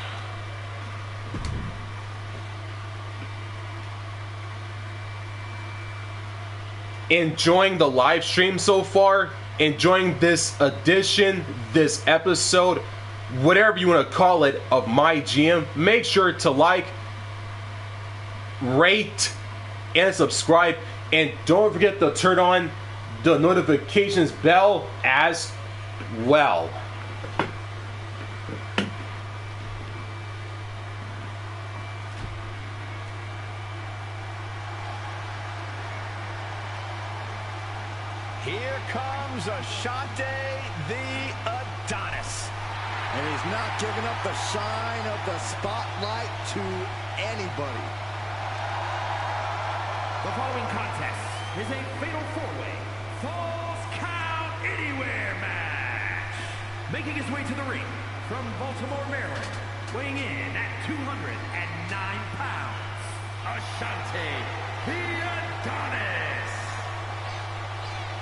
Enjoying the live stream so far? Enjoying this edition, this episode, whatever you want to call it, of MyGM? Make sure to like, rate, and subscribe, and don't forget to turn on the notifications bell as well. Here comes Ashante the Adonis. And he's not giving up the shine of the spotlight to anybody. The following contest is a fatal 4-way Falls Count Anywhere match. Making his way to the ring from Baltimore, Maryland, weighing in at 209 pounds, Ashante the Adonis.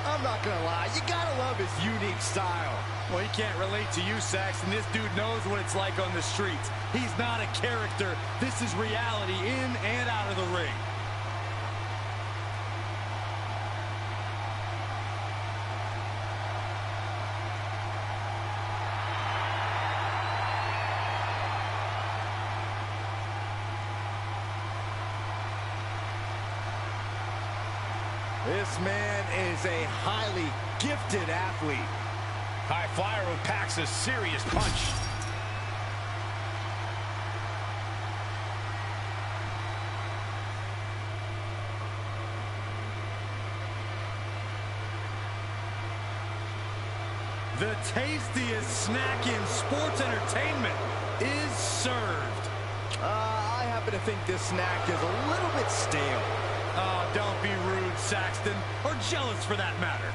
I'm not gonna lie, you gotta love his unique style. Well, he can't relate to you, Saxton. This dude knows what it's like on the streets. He's not a character. This is reality in and out of the ring. This man is a highly gifted athlete. High flyer who packs a serious punch. The tastiest snack in sports entertainment is served. I happen to think this snack is a little bit stale. Oh, don't be rude, Saxton, or jealous for that matter.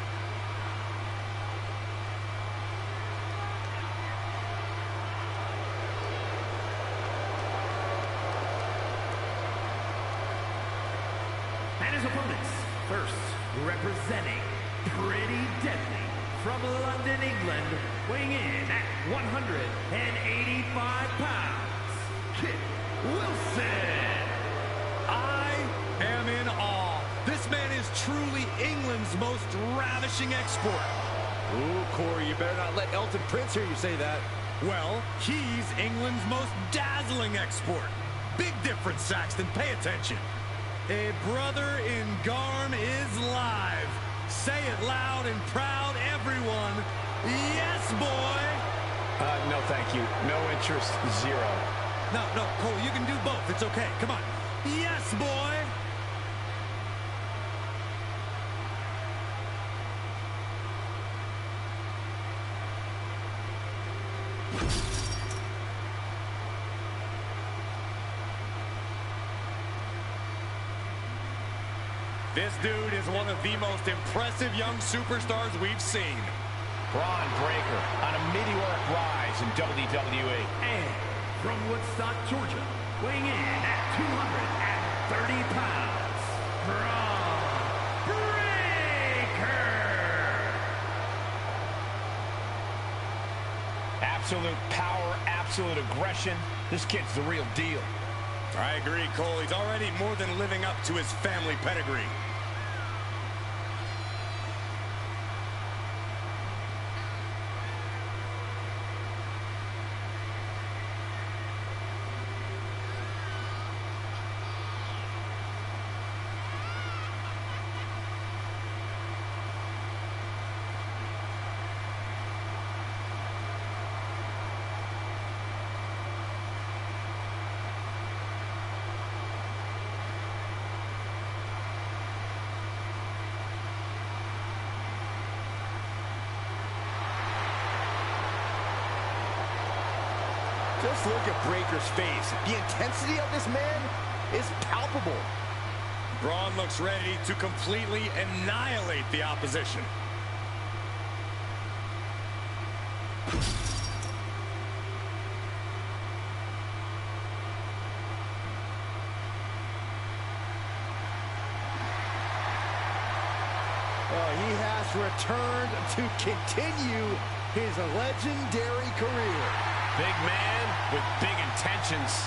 And his opponents, first representing Pretty Deadly from London, England, weighing in at 185 pounds, Kit Wilson. I am in awe. This man is truly England's most ravishing export. Ooh, Corey, you better not let Elton Prince hear you say that. Well, he's England's most dazzling export. Big difference, Saxton. Pay attention. A brother in Garm is live. Say it loud and proud, everyone. Yes, boy. No, thank you. No interest, zero. No, Cole, you can do both. It's okay. Come on. Yes, boy. This dude is one of the most impressive young superstars we've seen. Braun Breaker on a meteoric rise in WWE. And from Woodstock, Georgia, weighing in at 230 pounds, Braun Breaker. Absolute power, absolute aggression. This kid's the real deal. I agree, Cole. He's already more than living up to his family pedigree. Just look at Breaker's face. The intensity of this man is palpable. Braun looks ready to completely annihilate the opposition. He has returned to continue his legendary career. Big man with big intentions.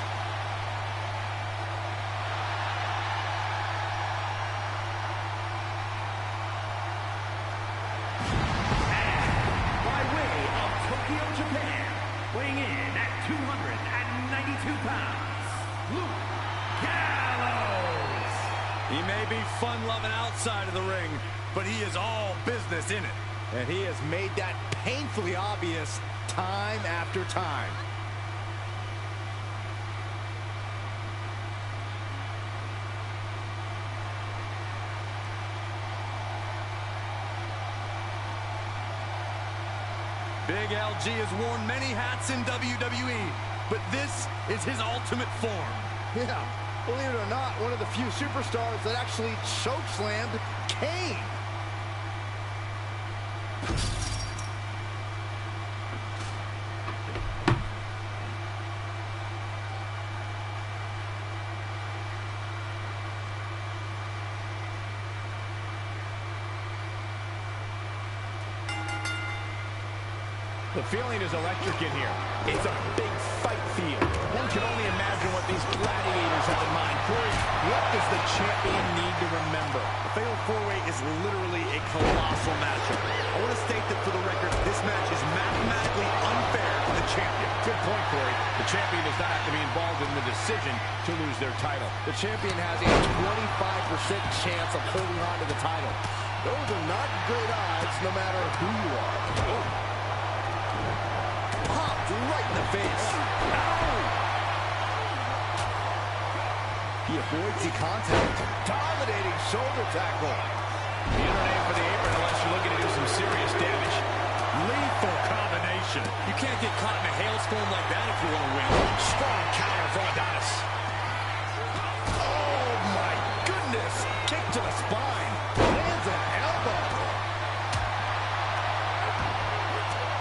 And by way of Tokyo, Japan, weighing in at 292 pounds, Luke Gallows. He may be fun-loving outside of the ring, but he is all business in it. And he has made that painfully obvious time after time. Big LG has worn many hats in WWE, but this is his ultimate form. Yeah, believe it or not, one of the few superstars that actually chokeslammed Kane. The feeling is electric in here. It's a big fight field. One can only imagine what these gladiators have in mind. Corey, what does the champion need to remember? The fatal four-way is literally a colossal matchup. I want to state that for the record, this match is mathematically unfair to the champion. Good point, Corey. The champion does not have to be involved in the decision to lose their title. The champion has a 25% chance of holding on to the title. Those are not great odds, no matter who you are. Oh. Popped right in the face. Oh. He avoids the contact. Dominating shoulder tackle. The name for the apron unless you're looking to do some serious damage. Lethal combination. You can't get caught in a hailstorm like that if you want to win. Strong counter from Adonis. Oh, my goodness. Kick to the spine. Lands an elbow.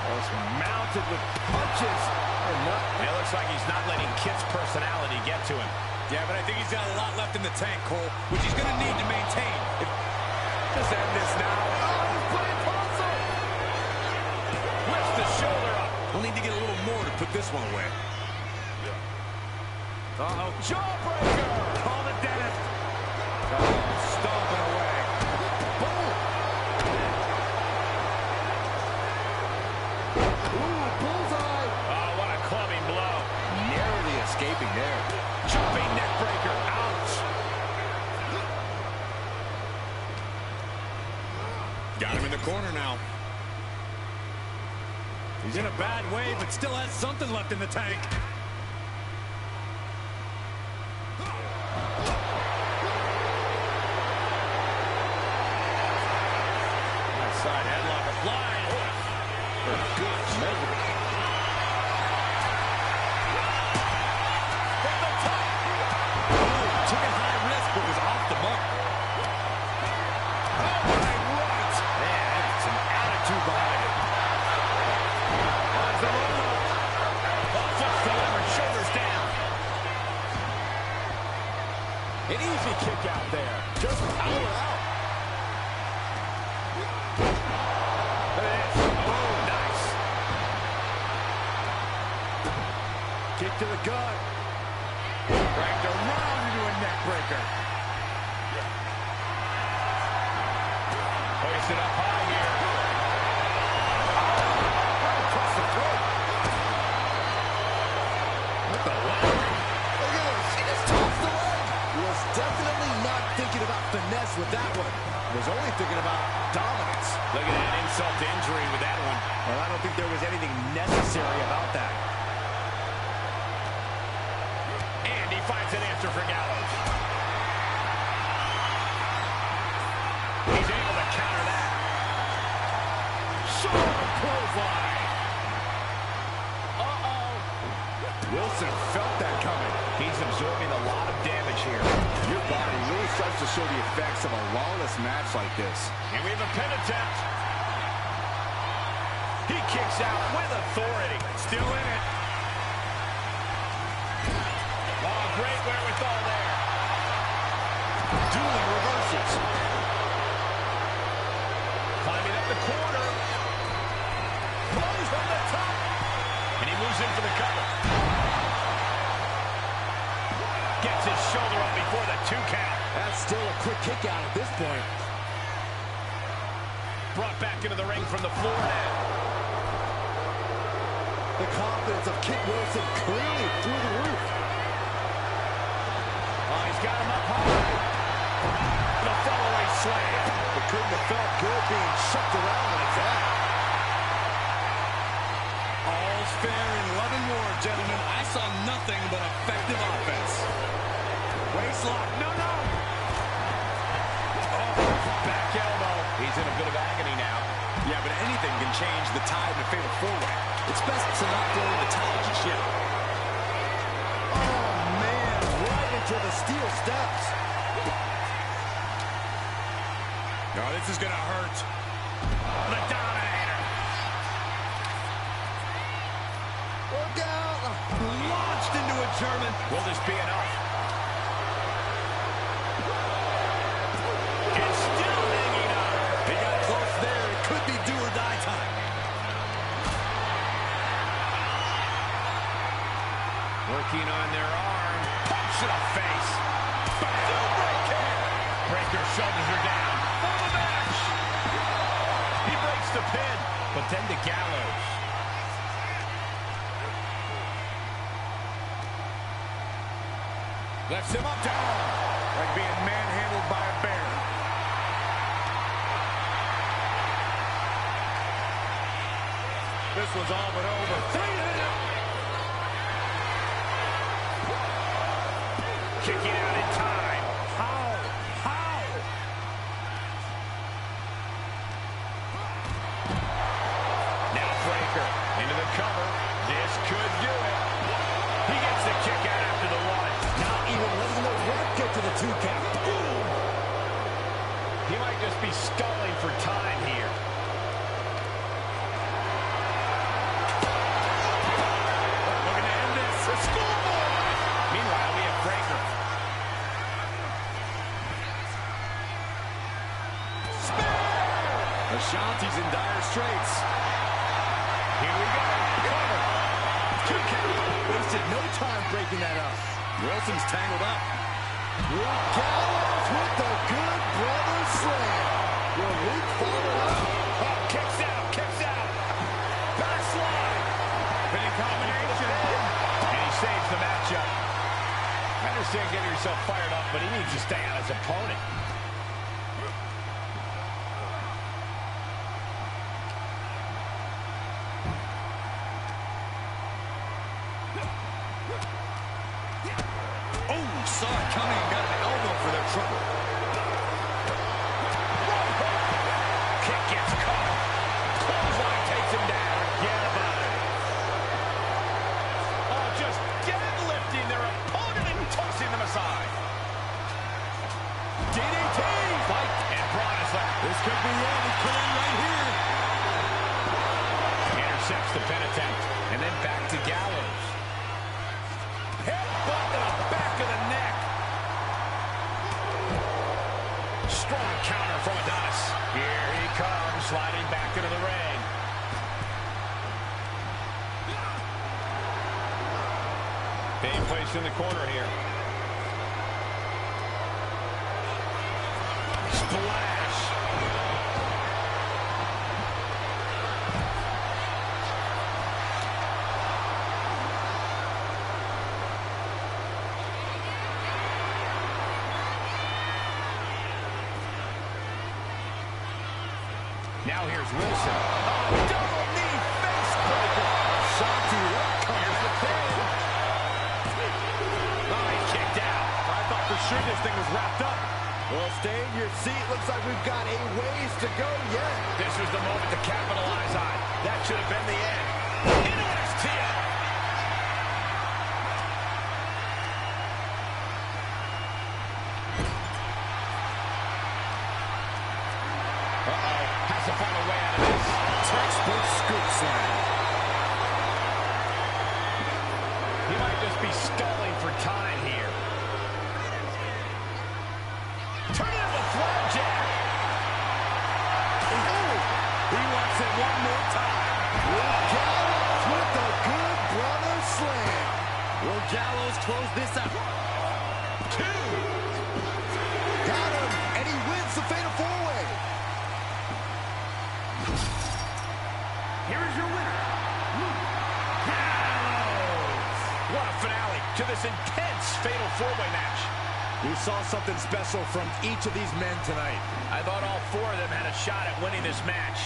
Almost mounted with punches. It looks like he's not letting Kit's personality get to him. Yeah, but I think he's got a lot left in the tank, Cole, which he's going to need to maintain. Just end this now. Oh, he's put it awesome. Lifts the shoulder up. We'll need to get a little more to put this one away. Uh-oh. Jawbreaker. Call the dentist. Stomping away. Boom. Ooh, bullseye. Oh, what a clubbing blow. Narrowly escaping there. Jumping neck breaker. Ouch. Got him in the corner now. He's in a bad way, but still has something left in the tank. Nice side headlock applied. For good measure. From the top. Took a high risk, but was off the mark. Oh, my right. Man, that's some attitude behind it. The roll-up. Foot delivered, shoulders down. An easy kick out there. Just power out. Look at this. Oh, nice. Kick to the gut. Dragged around into a neck breaker. Hoisted up high here. Right across the throat. What the leg? Look at this. She just tossed the leg. Was definitely not thinking about finesse with that one. Was only thinking about dominance. Look at that insult to injury with that one. Well, I don't think there was anything necessary about that. And he finds an answer for Gallows. He's able to counter that. Sharp clothesline. Uh-oh. Wilson felt that coming. He's absorbing a lot of damage here. Your body really starts to show the effects of a lawless match like this. And we have a pin attempt. He kicks out with authority. Still in it. Oh, great wherewithal there. Dueling reverses. Climbing up the corner. Blows from the top. And he moves in for the cover. Gets his shoulder up before the 2 count. That's still a quick kick out at this point. Brought back into the ring from the floor now. The confidence of Kit Wilson clearly through the roof. Oh, he's got him up high. The fallaway slam. It couldn't have felt good being shucked around like that. All's fair in love and war, gentlemen. I saw nothing but effective offense. Waist lock. No, no. Oh, back elbow. He's in a bit of agony now. Yeah, but anything can change the tide in a fatal four-way. It's best to not throw in the towel just yet. Oh, man, right into the steel steps. Oh, this is going to hurt. The dominant out. Launched into a German. Will this be enough? It's still hanging on. They got close there. It could be do or die time. Working on their arm. Punch to the face. Boom, right kick. Breaker's shoulders are down. For the match. He breaks the pin. But then the Gallows. Lets him up down. Like being manhandled by a bear. This was all but over. Kicking out in time. How? Now Breaker into the cover. This could do it. He gets the kick out after the one. Not even letting the ref get to the 2 count. Boom. He might just be stalling for time here. Looking to end this. The schoolboy. Meanwhile, we have Breaker. Ashanti's in dire straits. Here we go. Cover. 2 count. Wasted no time breaking that up. Wilson's tangled up. Luke Gallows with the good brother slam. Will Luke follow it up? Oh, kicks out. Backslide. Pinning combination. And he saves the matchup. I understand getting yourself fired up, but he needs to stay on his opponent. Saw it coming and got an elbow for their trouble. Kick gets caught. Clothesline takes him down. Forget about it. Oh, just deadlifting their opponent and tossing them aside. DDT. Fight. And Braun is left. This could be it. It could end right here. Intercepts the pin attempt. And then back to Gallows. Headbutt to the back of the neck. Strong counter from Adonis. Here he comes, sliding back into the ring. Being placed in the corner here. Splash. Now here's Wilson. Oh, double knee face breaker. Shanti, Here's the pin. Oh, he's kicked out. I thought for sure this thing was wrapped up. Well, stay in your seat. Looks like we've got a ways to go yet. This was the moment to capitalize on. That should have been the end. Into an STL. Has to find a way out of this. Textbook scoop slam. He might just be stalling for time here. Turn it into a flapjack. He wants it one more time. Luke Gallows with the good brother slam. Will Gallows close this out? 2. Got him, and he wins the Fatal 4-Way. Here is your winner, Luke Gallows. What a finale to this intense Fatal 4-Way match. We saw something special from each of these men tonight. I thought all 4 of them had a shot at winning this match.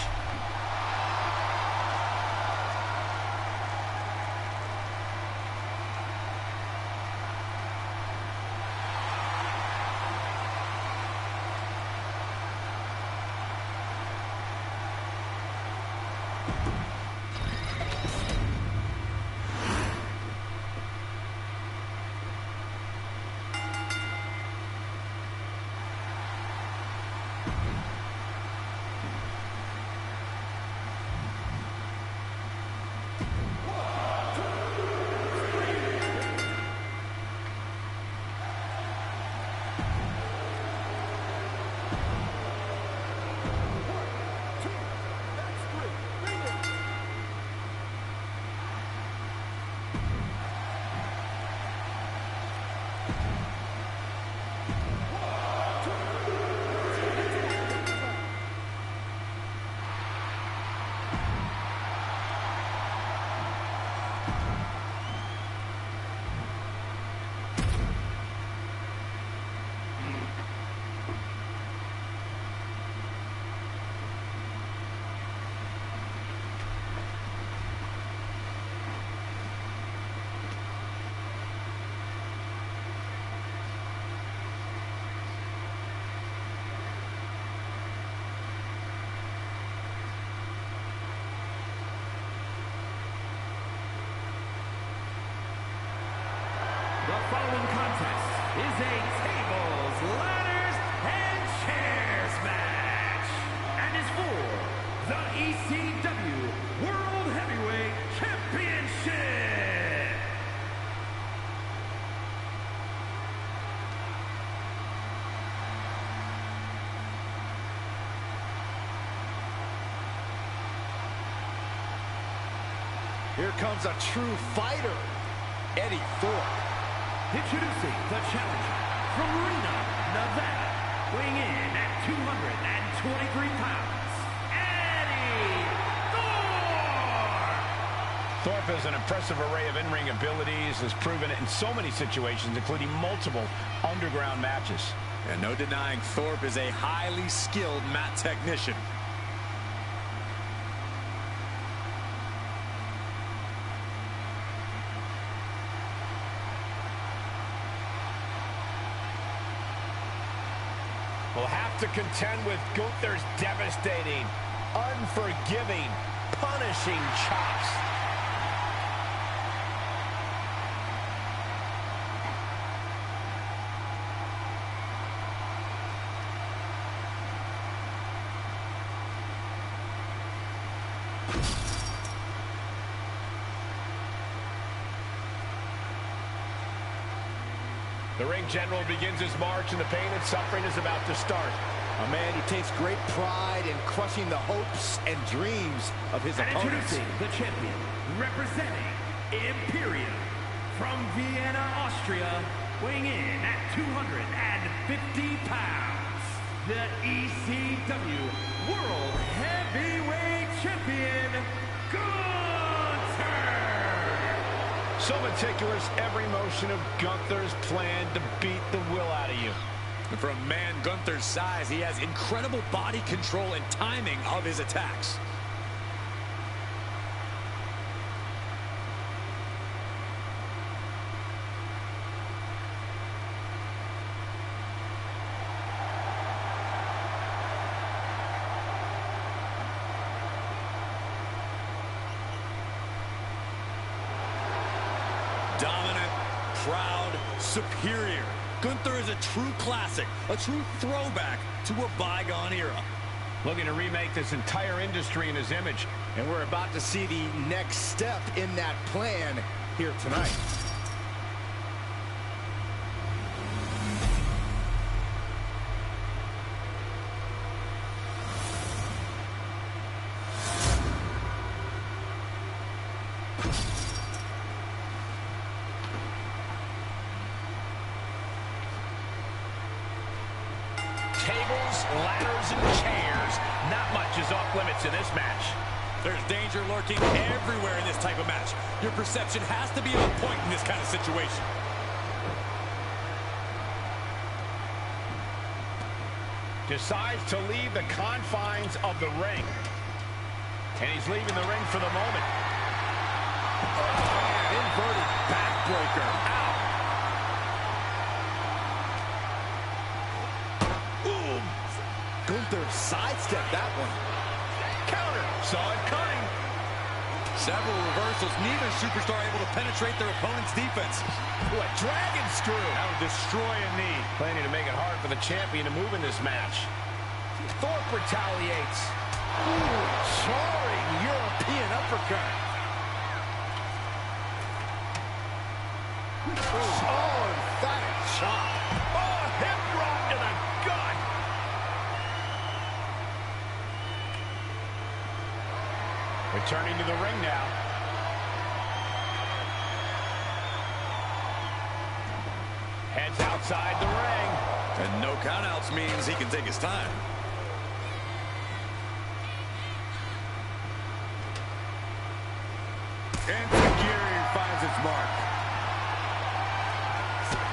a tables, ladders, and chairs match. And is for the ECW World Heavyweight Championship. Here comes a true fighter, Eddie Thorpe. Introducing the challenger from Reno, Nevada, weighing in at 223 pounds, Eddie Thorpe! Thorpe has an impressive array of in-ring abilities, has proven it in so many situations, including multiple underground matches. And no denying Thorpe is a highly skilled mat technician. Will have to contend with Gunther's devastating, unforgiving, punishing chops. The ring general begins his march, and the pain and suffering is about to start. A man who takes great pride in crushing the hopes and dreams of his opponents. Introducing the champion, representing Imperium from Vienna, Austria, weighing in at 250 pounds, the ECW World Heavyweight Champion, Gunther! So meticulous, every motion of Gunther's plan to beat the will out of you. And for a man Gunther's size, he has incredible body control and timing of his attacks. Dominant, proud, superior. Gunther is a true classic, a true throwback to a bygone era. Looking to remake this entire industry in his image. And we're about to see the next step in that plan here tonight. Tables, ladders, and chairs. Not much is off limits in this match. There's danger lurking everywhere in this type of match. Your perception has to be on point in this kind of situation. Decides to leave the confines of the ring. And he's leaving the ring for the moment. Oh, inverted backbreaker. Ow. Gunther sidestepped that one. Counter. Saw it coming. Several reversals. Neither superstar able to penetrate their opponent's defense. What dragon screw. That would destroy a knee. Planning to make it hard for the champion to move in this match. Thorpe retaliates. Ooh, jarring European uppercut. Oh, emphatic chop. Oh, hip drop to the gut. Returning to the ring now. Heads outside the ring. And no countouts means he can take his time. Enzuigiri finds its mark.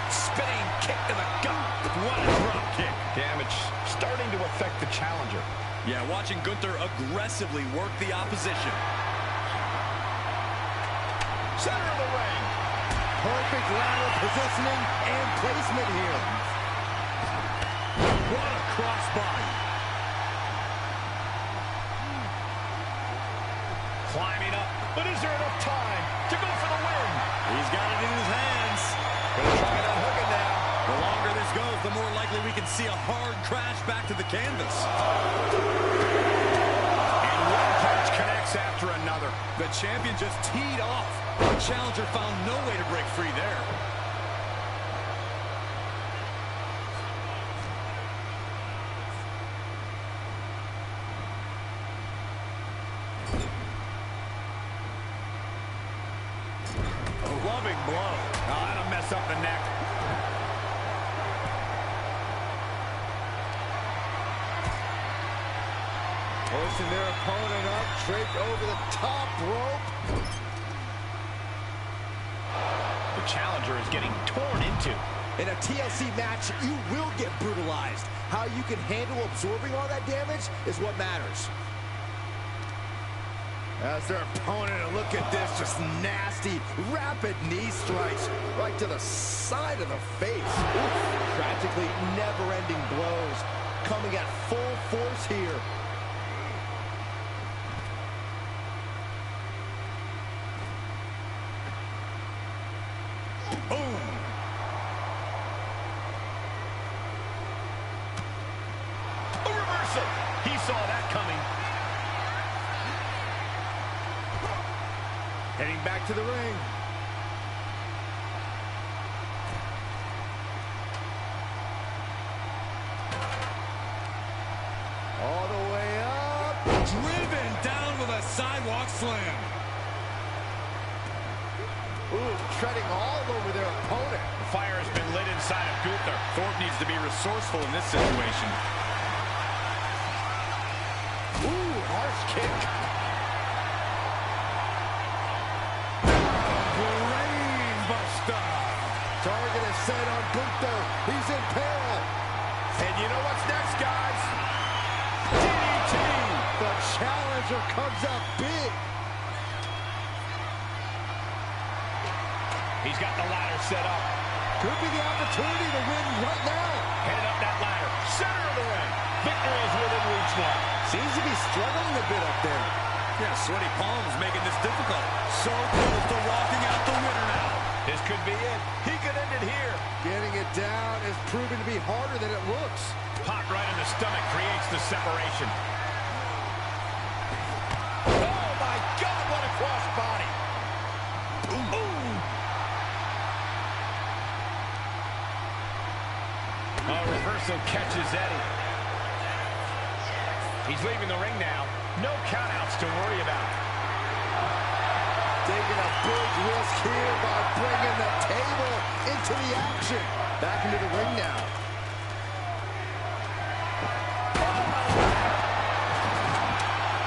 Spinning kick to the gut. What a drop kick. Damage starting to affect the challenger. Yeah, watching Gunther aggressively work the opposition. Center of the ring. Perfect lateral positioning and placement here. What a crossbody. Climbing up, but is there enough time to go for the win? He's got it in his hands. Gonna try and unhook it now. The longer this goes, the more likely we can see a hard crash back to the canvas. And one punch connects after another. The champion just teed off. The challenger found no way to break free there. A loving blow. Oh, that'll mess up the neck. Pushing their opponent up, draped over the top rope. The challenger is getting torn into. In a TLC match, you will get brutalized. How you can handle absorbing all that damage is what matters. As their opponent, and look at this, just nasty, rapid knee strikes right to the side of the face. Oof. Practically never-ending blows coming at full force here. Boom! A reversal! He saw that coming. Heading back to the ring. All the way up. Driven down with a sidewalk slam. Ooh, treading all over their opponent. The fire has been lit inside of Gunther. Thorpe needs to be resourceful in this situation. Ooh, harsh kick. Brain buster. Target is set on Gunther. He's in peril. And you know what's next, guys? DDT. The challenger comes up big. He's got the ladder set up. Could be the opportunity to win right now. Headed up that ladder. Center of the ring. Victory is within reach now. Seems to be struggling a bit up there. Yeah, sweaty palms making this difficult. So close to walking out the winner now. This could be it. He could end it here. Getting it down is proving to be harder than it looks. Pop right in the stomach creates the separation. Oh, my God, what a crossbody. Ooh. Oh, reversal catches Eddie. He's leaving the ring now. No countouts to worry about. Taking a big risk here by bringing the table into the action. Back into the ring now.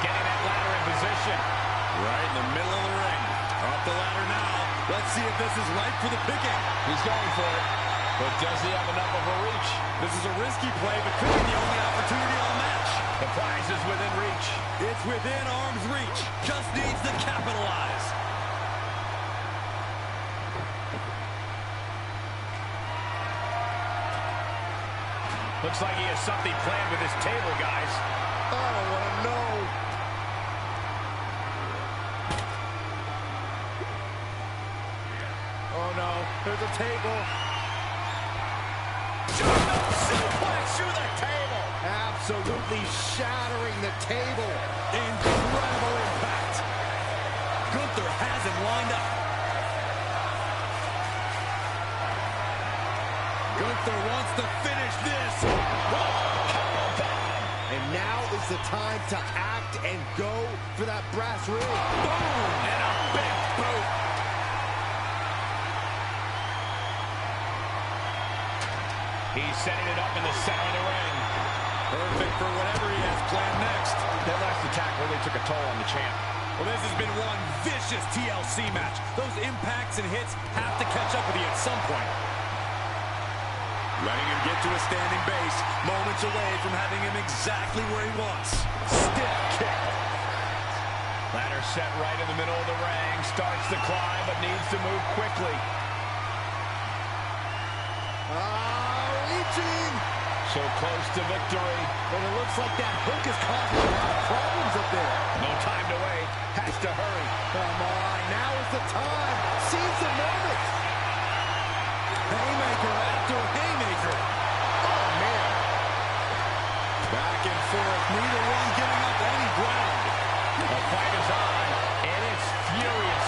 Getting that ladder in position. Right in the middle of the ring. Up the ladder now. Let's see if this is right for the picking. He's going for it. But does he have enough of a reach? This is a risky play, but could be the only opportunity all match. The prize is within reach. It's within arm's reach. Just needs to capitalize. Looks like he has something planned with his table, guys. I don't want to know. Oh no, there's a table. Suplex through the table. Absolutely shattering the table. Incredible impact. Gunther has him lined up. Gunther wants to finish this. And now is the time to act and go for that brass ring. Boom! And a big boot. He's setting it up in the center of the ring. Perfect for whatever he has planned next. That last attack really took a toll on the champ. Well, this has been one vicious TLC match. Those impacts and hits have to catch up with you at some point. Letting him get to a standing base, moments away from having him exactly where he wants. Stiff kick. Ladder set right in the middle of the ring. Starts to climb, but needs to move quickly. Reaching. So close to victory. And it looks like that hook is causing a lot of problems up there. No time to wait. Has to hurry. Come on, now is the time. Seize the moment. Haymaker after haymaker. Neither one giving up any ground. The fight is on, and it's furious.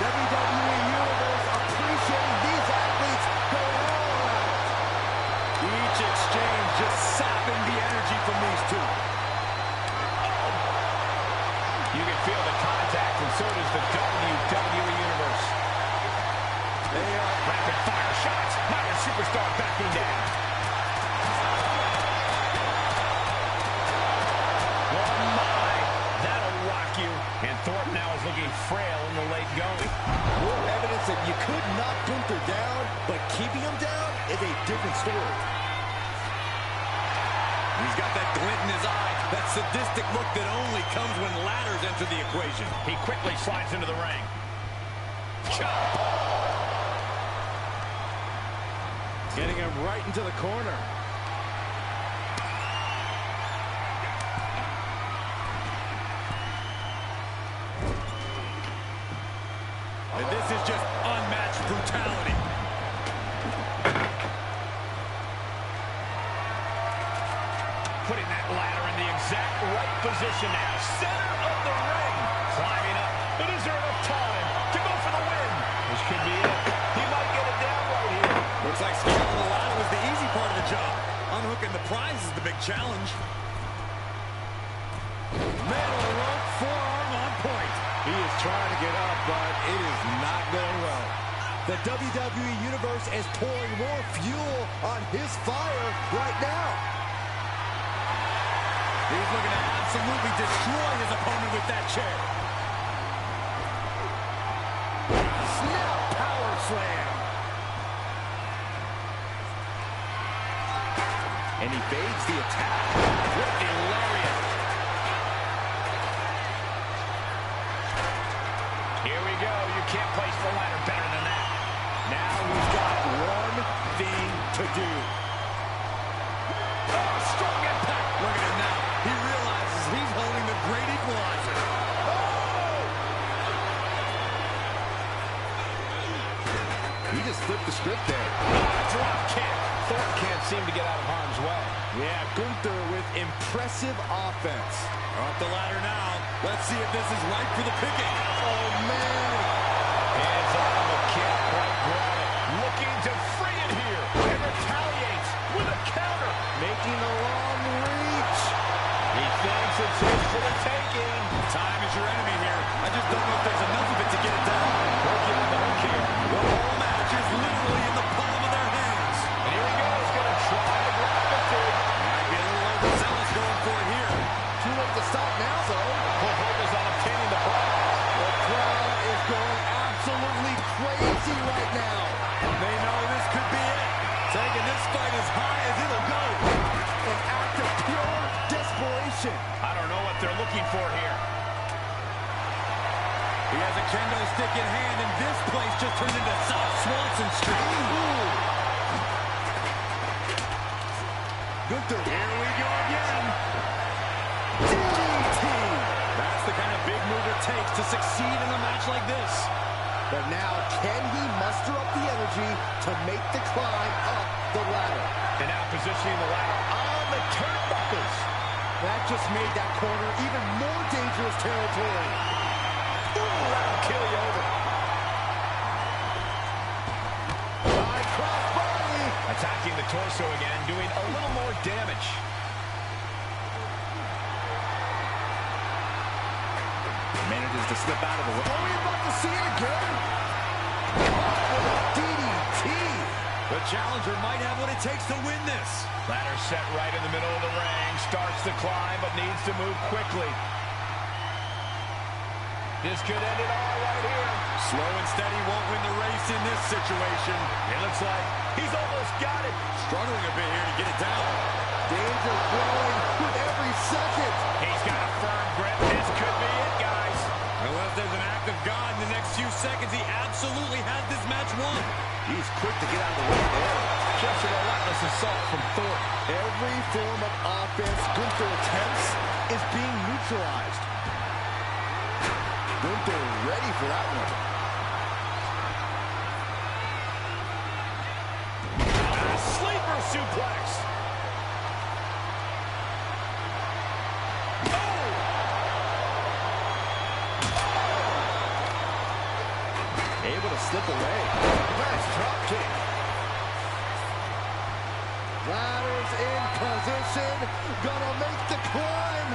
WWE Universe appreciating these athletes going all out. Each exchange just sapping the energy from these two. You can feel the contact, and so does the WWE Universe. They are Rapid fire shots. Minor superstar backing down. Oh my, that'll rock you. And Thorpe now is looking frail in the late going. More evidence that you could knock Gunther down, but keeping him down is a different story. He's got that glint in his eye, that sadistic look that only comes when ladders enter the equation. He quickly slides into the ring. Chop. Getting him right into the corner. And this is just unmatched brutality. Putting that ladder in the exact right position now. Center of the ring. Climbing up. But is there enough time to go for the win? This could be it. He might get it down right here. Looks like scaling the ladder was the easy part of the job. Unhooking the prize is the big challenge. Middle rope forearm on point. He is trying to get up, but it is not going well. The WWE Universe is pouring more fuel on his fire right now. He's looking to absolutely destroy his opponent with that chair. Snap power slam. And he evades the attack with a lariat. Here we go. You can't place the ladder better than that. Now he's got one thing to do. Oh, strong impact. Look at him now. He realizes he's holding the great equalizer. He just flipped the script there. Drop kick. Thorpe can't seem to get out of harm's way. Yeah, Gunther with impressive offense. Up the ladder now. Let's see if this is right for the picking. Oh, man. Hands on the kick. Right grab it. Looking to free it here. And retaliates with a counter. Making a long reach. He thinks it's his for the taking. Time is your enemy here. I just don't know if there's enough of it to get it down. Working on the hook here. The whole match is literally in the palm of their hands. And here he goes. Going to try to grab it too. Might be a little overzealous going for it here. Too late to stop now, though. Full focus on obtaining the prize. The crowd is going absolutely crazy right now. They know this could be it. Taking this fight as high as it'll go. An act of pure desperation. I don't know what they're looking for here. He has a kendo stick in hand, and this place just turned into South Swanson Street. Ooh. Gunther. Here we go again. DDT. That's the kind of big move it takes to succeed in a match like this. But now, can he muster up the energy to make the climb up the ladder? And now positioning the ladder on the turnbuckles. That just made that corner even more dangerous territory. Ooh, that'll kill you over. High cross body. Attacking the torso again, doing a little more damage. Manages to slip out of the way. Are we about to see it again? DDT. The challenger might have what it takes to win this. Ladder set right in the middle of the ring. Starts to climb, but needs to move quickly. This could end it all right here. Slow and steady won't win the race in this situation. It looks like he's almost got it. Struggling a bit here to get it down. Danger growing with every second. He's got a firm grip. This could be it, guys. Unless there's an act of God in the next few seconds, he absolutely has this match won. He's quick to get out of the way there. Just a relentless assault from Thorpe. Every form of offense Gunther attempts is being neutralized. Gunther ready for that one. A sleeper suplex. Able to slip away. Nice drop kick. Ladders in position. Gonna make the climb.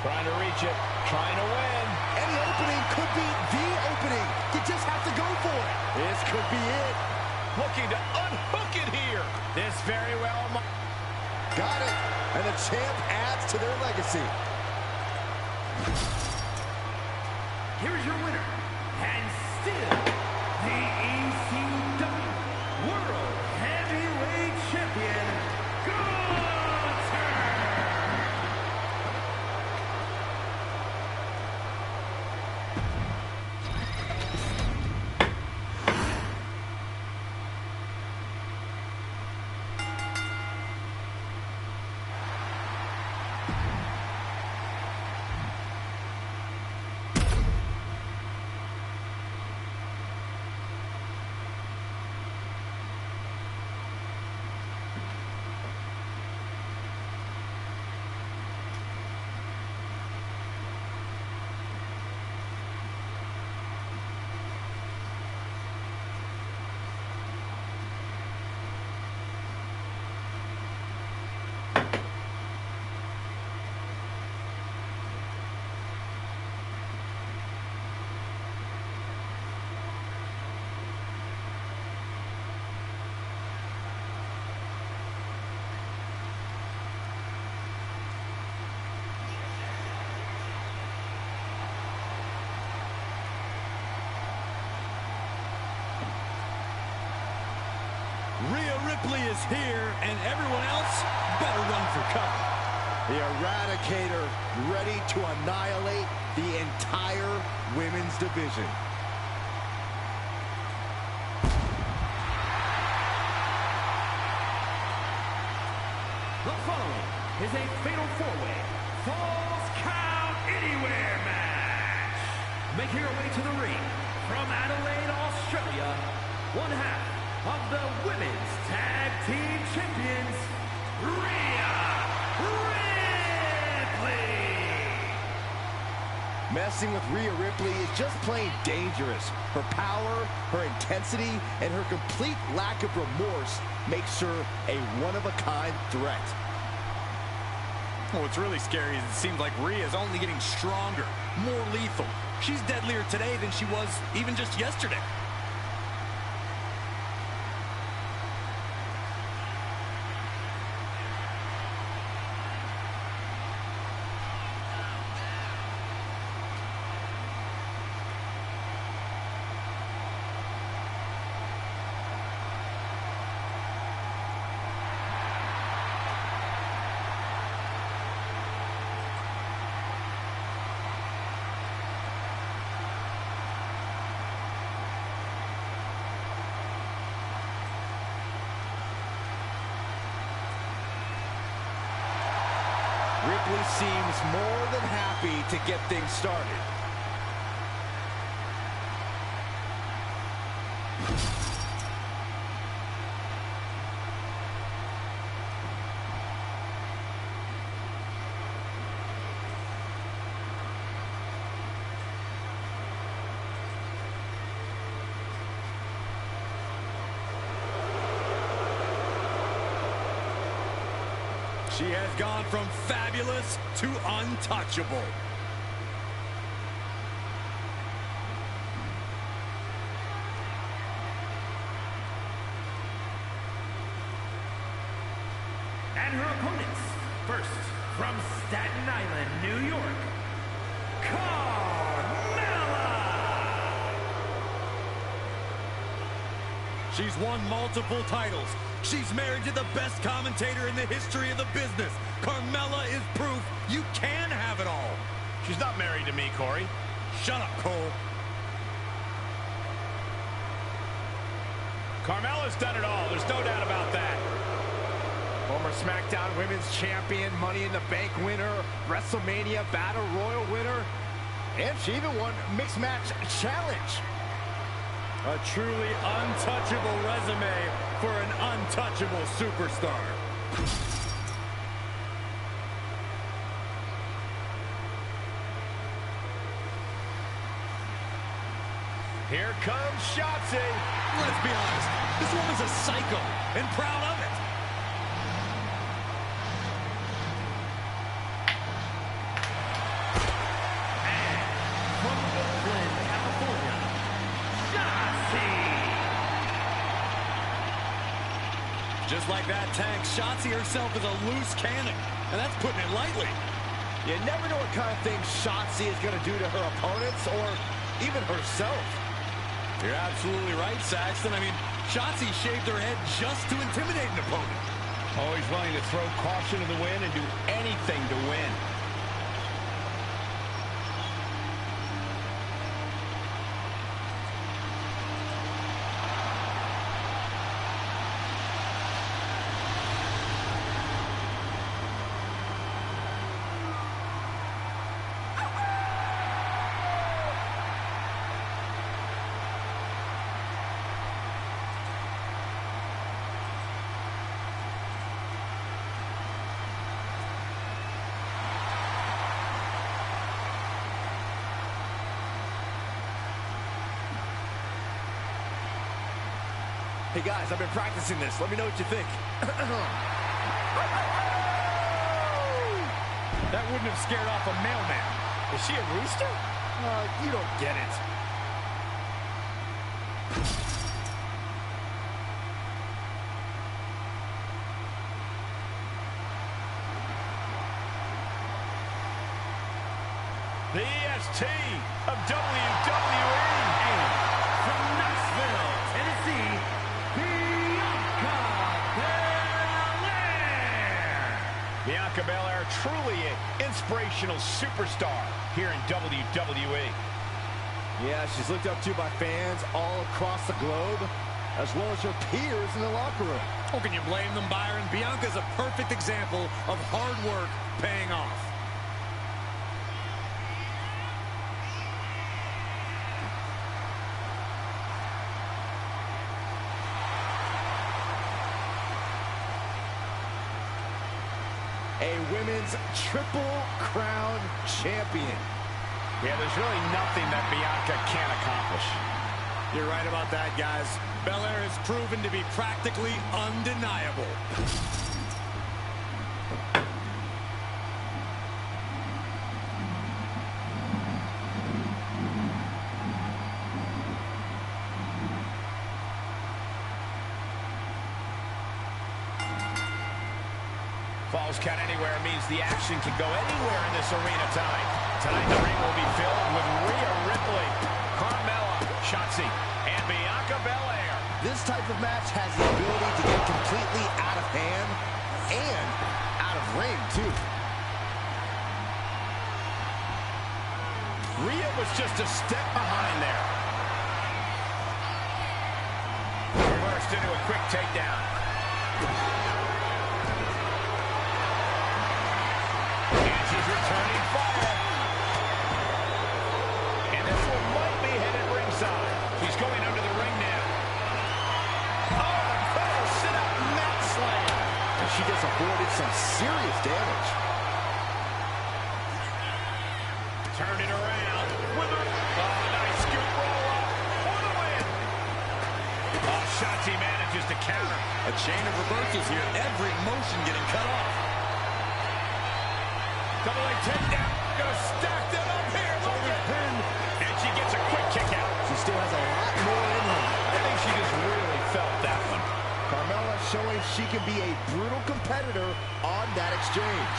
Trying to reach it, trying to win. Any opening could be the opening. You just have to go for it. This could be it. Looking to unhook it here. This very well might. Got it. And the champ adds to their legacy. Here is your winner, and still the ECW World Heavyweight Champion, Gunther. Rhea Ripley is here, and everyone else better run for cover. The Eradicator ready to annihilate the entire women's division. The following is a fatal four-way Falls Count Anywhere match. Making her way to the ring from Adelaide, Australia, one half of the Women's Tag Team Champions, Rhea Ripley. Messing with Rhea Ripley is just plain dangerous. Her power, her intensity, and her complete lack of remorse makes her a one-of-a-kind threat. What's really scary is it seems like Rhea is only getting stronger, more lethal. She's deadlier today than she was even just yesterday. Ripley seems more than happy to get things started. She has gone from fabulous to untouchable. And her opponents, first from Staten Island, New York, Carmella. She's won multiple titles. She's married to the best commentator in the history of the business. Carmella is proof you can have it all. She's not married to me, Corey. Shut up, Cole. Carmella's done it all. There's no doubt about that. Former SmackDown Women's Champion, Money in the Bank winner, WrestleMania Battle Royal winner, and she even won Mixed Match Challenge. A truly untouchable resume for an untouchable superstar. Here comes Shotzi. Let's be honest, this woman's a psycho and proud of it. From Oakland, California, Shotzi. Just like that, Tank, Shotzi herself is a loose cannon, and that's putting it lightly. You never know what kind of things Shotzi is going to do to her opponents or even herself. You're absolutely right, Saxton. I mean, Shotzi shaved her head just to intimidate an opponent. Always willing to throw caution to the wind and do anything to win. Hey guys, I've been practicing this. Let me know what you think. That wouldn't have scared off a mailman. Is she a rooster? You don't get it. The EST of WWE. From Knoxville, Tennessee, Bianca Belair. Bianca Belair, truly an inspirational superstar here in WWE. Yeah, she's looked up to by fans all across the globe, as well as her peers in the locker room. Oh, can you blame them, Byron? Bianca's a perfect example of hard work paying off. A women's Triple Crown champion. Yeah, there's really nothing that Bianca can't accomplish. You're right about that, guys. Belair has proven to be practically undeniable. Falls count anywhere means the action can go anywhere in this arena tonight. Tonight the ring will be filled with Rhea Ripley, Carmella, Shotzi, and Bianca Belair. This type of match has the ability to get completely out of hand and out of ring, too. Rhea was just a step behind there. Reversed into a quick takedown. And she's returning fire. And this one might be headed ringside. She's going under the ring now. Oh, incredible sit-up mat slam. And she just avoided some serious damage. Turned it around with a nice scoop roll-up for the win. Oh, Shotzi manages to counter. A chain of reversals here, every motion getting cut off. Double leg takedown. Gonna stack that up here. Look at pin. And she gets a quick kick out. She still has a lot more in her. I think she just really felt that one. Carmella showing she can be a brutal competitor on that exchange.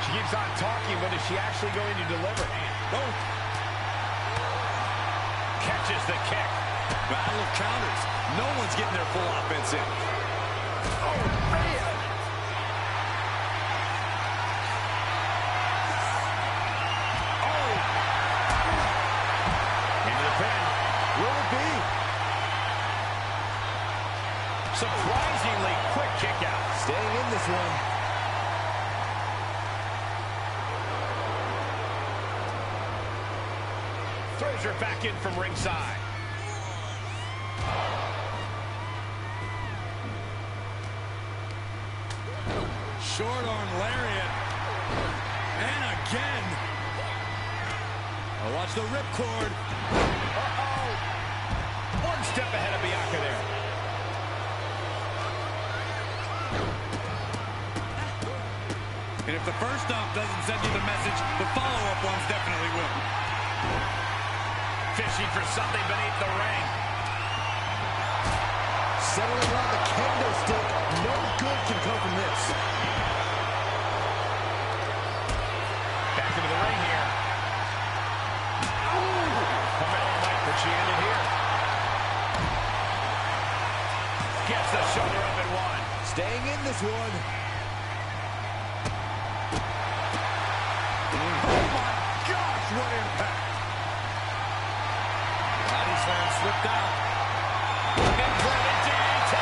She keeps on talking, but is she actually going to deliver? Oh, Catches the kick. battle of counters. No one's getting their full offense in. Oh, man! Into the pin. Will it be? Surprisingly quick kick out. Staying in this one. Throws her back in from ringside. Short arm lariat. And again. Oh, watch the ripcord. Uh-oh. One step ahead of Bianca there. And if the first stomp doesn't send you the message, the follow-up ones definitely will. Fishing for something beneath the ring. Settling on the kendo stick. No good can come from this. Back into the ring here. Carmella might, but she ended here. Gets the shoulder up and one. Staying in this one. Oh my gosh, what impact! Body slam slipped out. Incredible DDT.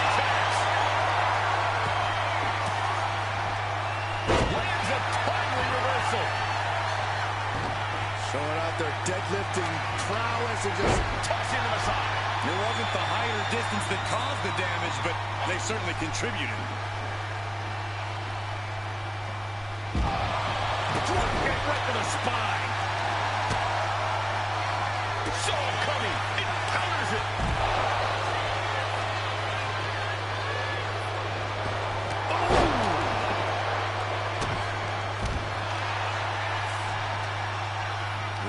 Lands a timely reversal. Showing out their deadlifting prowess and just Tossing them aside. It wasn't the height or distance that caused the damage, but they certainly contributed. Drop kick right to the spine. Saw it coming. It counters it.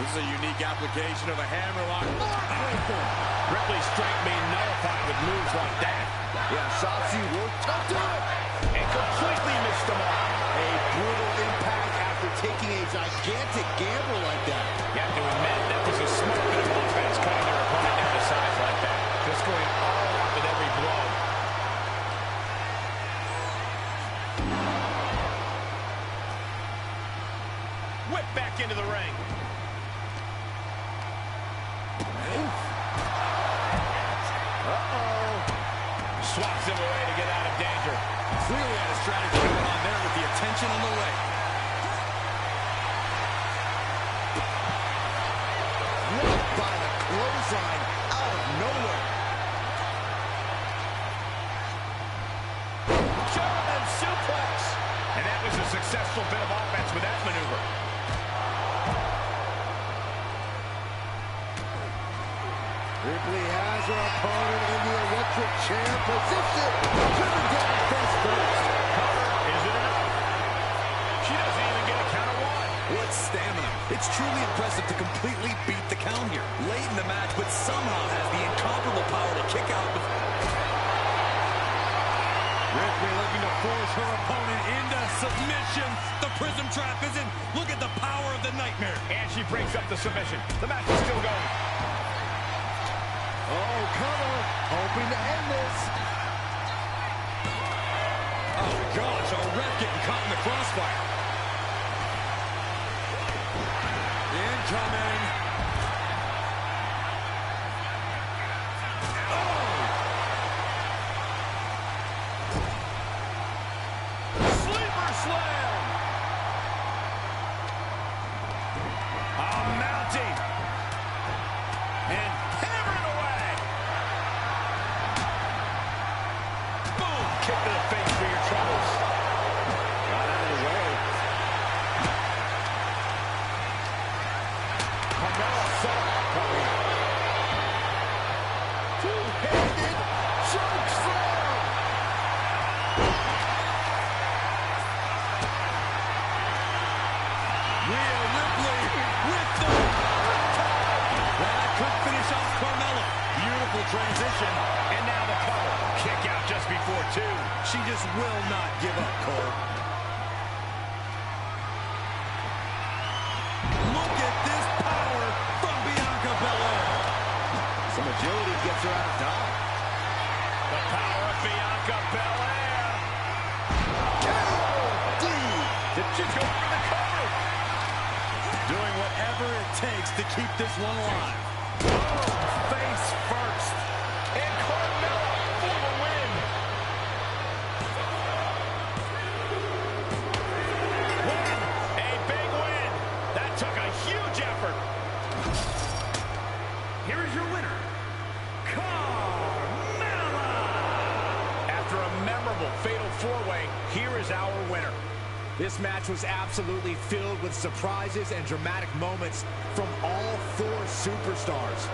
This is a unique application of a hammerlock. Ripley's strength being nullified with moves like that. yeah, Shotzi worked up to it. And completely missed the mark. A brutal impact after taking a gigantic gamble like that. You have to admit, that was a smart bit of offense, cutting their opponent down to size like that. Just going all out with every blow. Whip back into the ring. Swaps him away to get out of danger. Clearly had a strategy going on there with the attention on the leg. Rocked by the clothesline out of nowhere. German suplex. And that was a successful bit of offense with that maneuver. Ripley has her opponent in the electric chair position. Driven down face first. Is it enough? She doesn't even get a count of one. What stamina. It's truly impressive to completely beat the count here. Late in the match, but somehow has the incomparable power to kick out with... Ripley looking to force her opponent into submission. The prism trap is in. Look at the power of the nightmare. And she breaks up the submission. The match is still going. Oh, cover. Hoping to end this. Oh, gosh, our ref getting caught in the crossfire. Incoming. Sleeper slam. Mounting. And hammering away. Boom. Kick to the face for your troubles. Got out of the way. Carmella set up coming. Two-handed choke slam. Rhea Ripley with the... That could finish off Carmella. Beautiful transition. And now the cover. Kick out just before two. She just will not give up, Cole. Look at this power from Bianca Belair. Some agility gets her out of dodge. The power of Bianca Belair. KOD. She's going for the cover. Doing whatever it takes to keep this one alive. Face first. And Carmella for the win. Win. A big win. That took a huge effort. Here is your winner, Carmella. After a memorable fatal four-way, here is our winner. This match was absolutely filled with surprises and dramatic moments from all four superstars.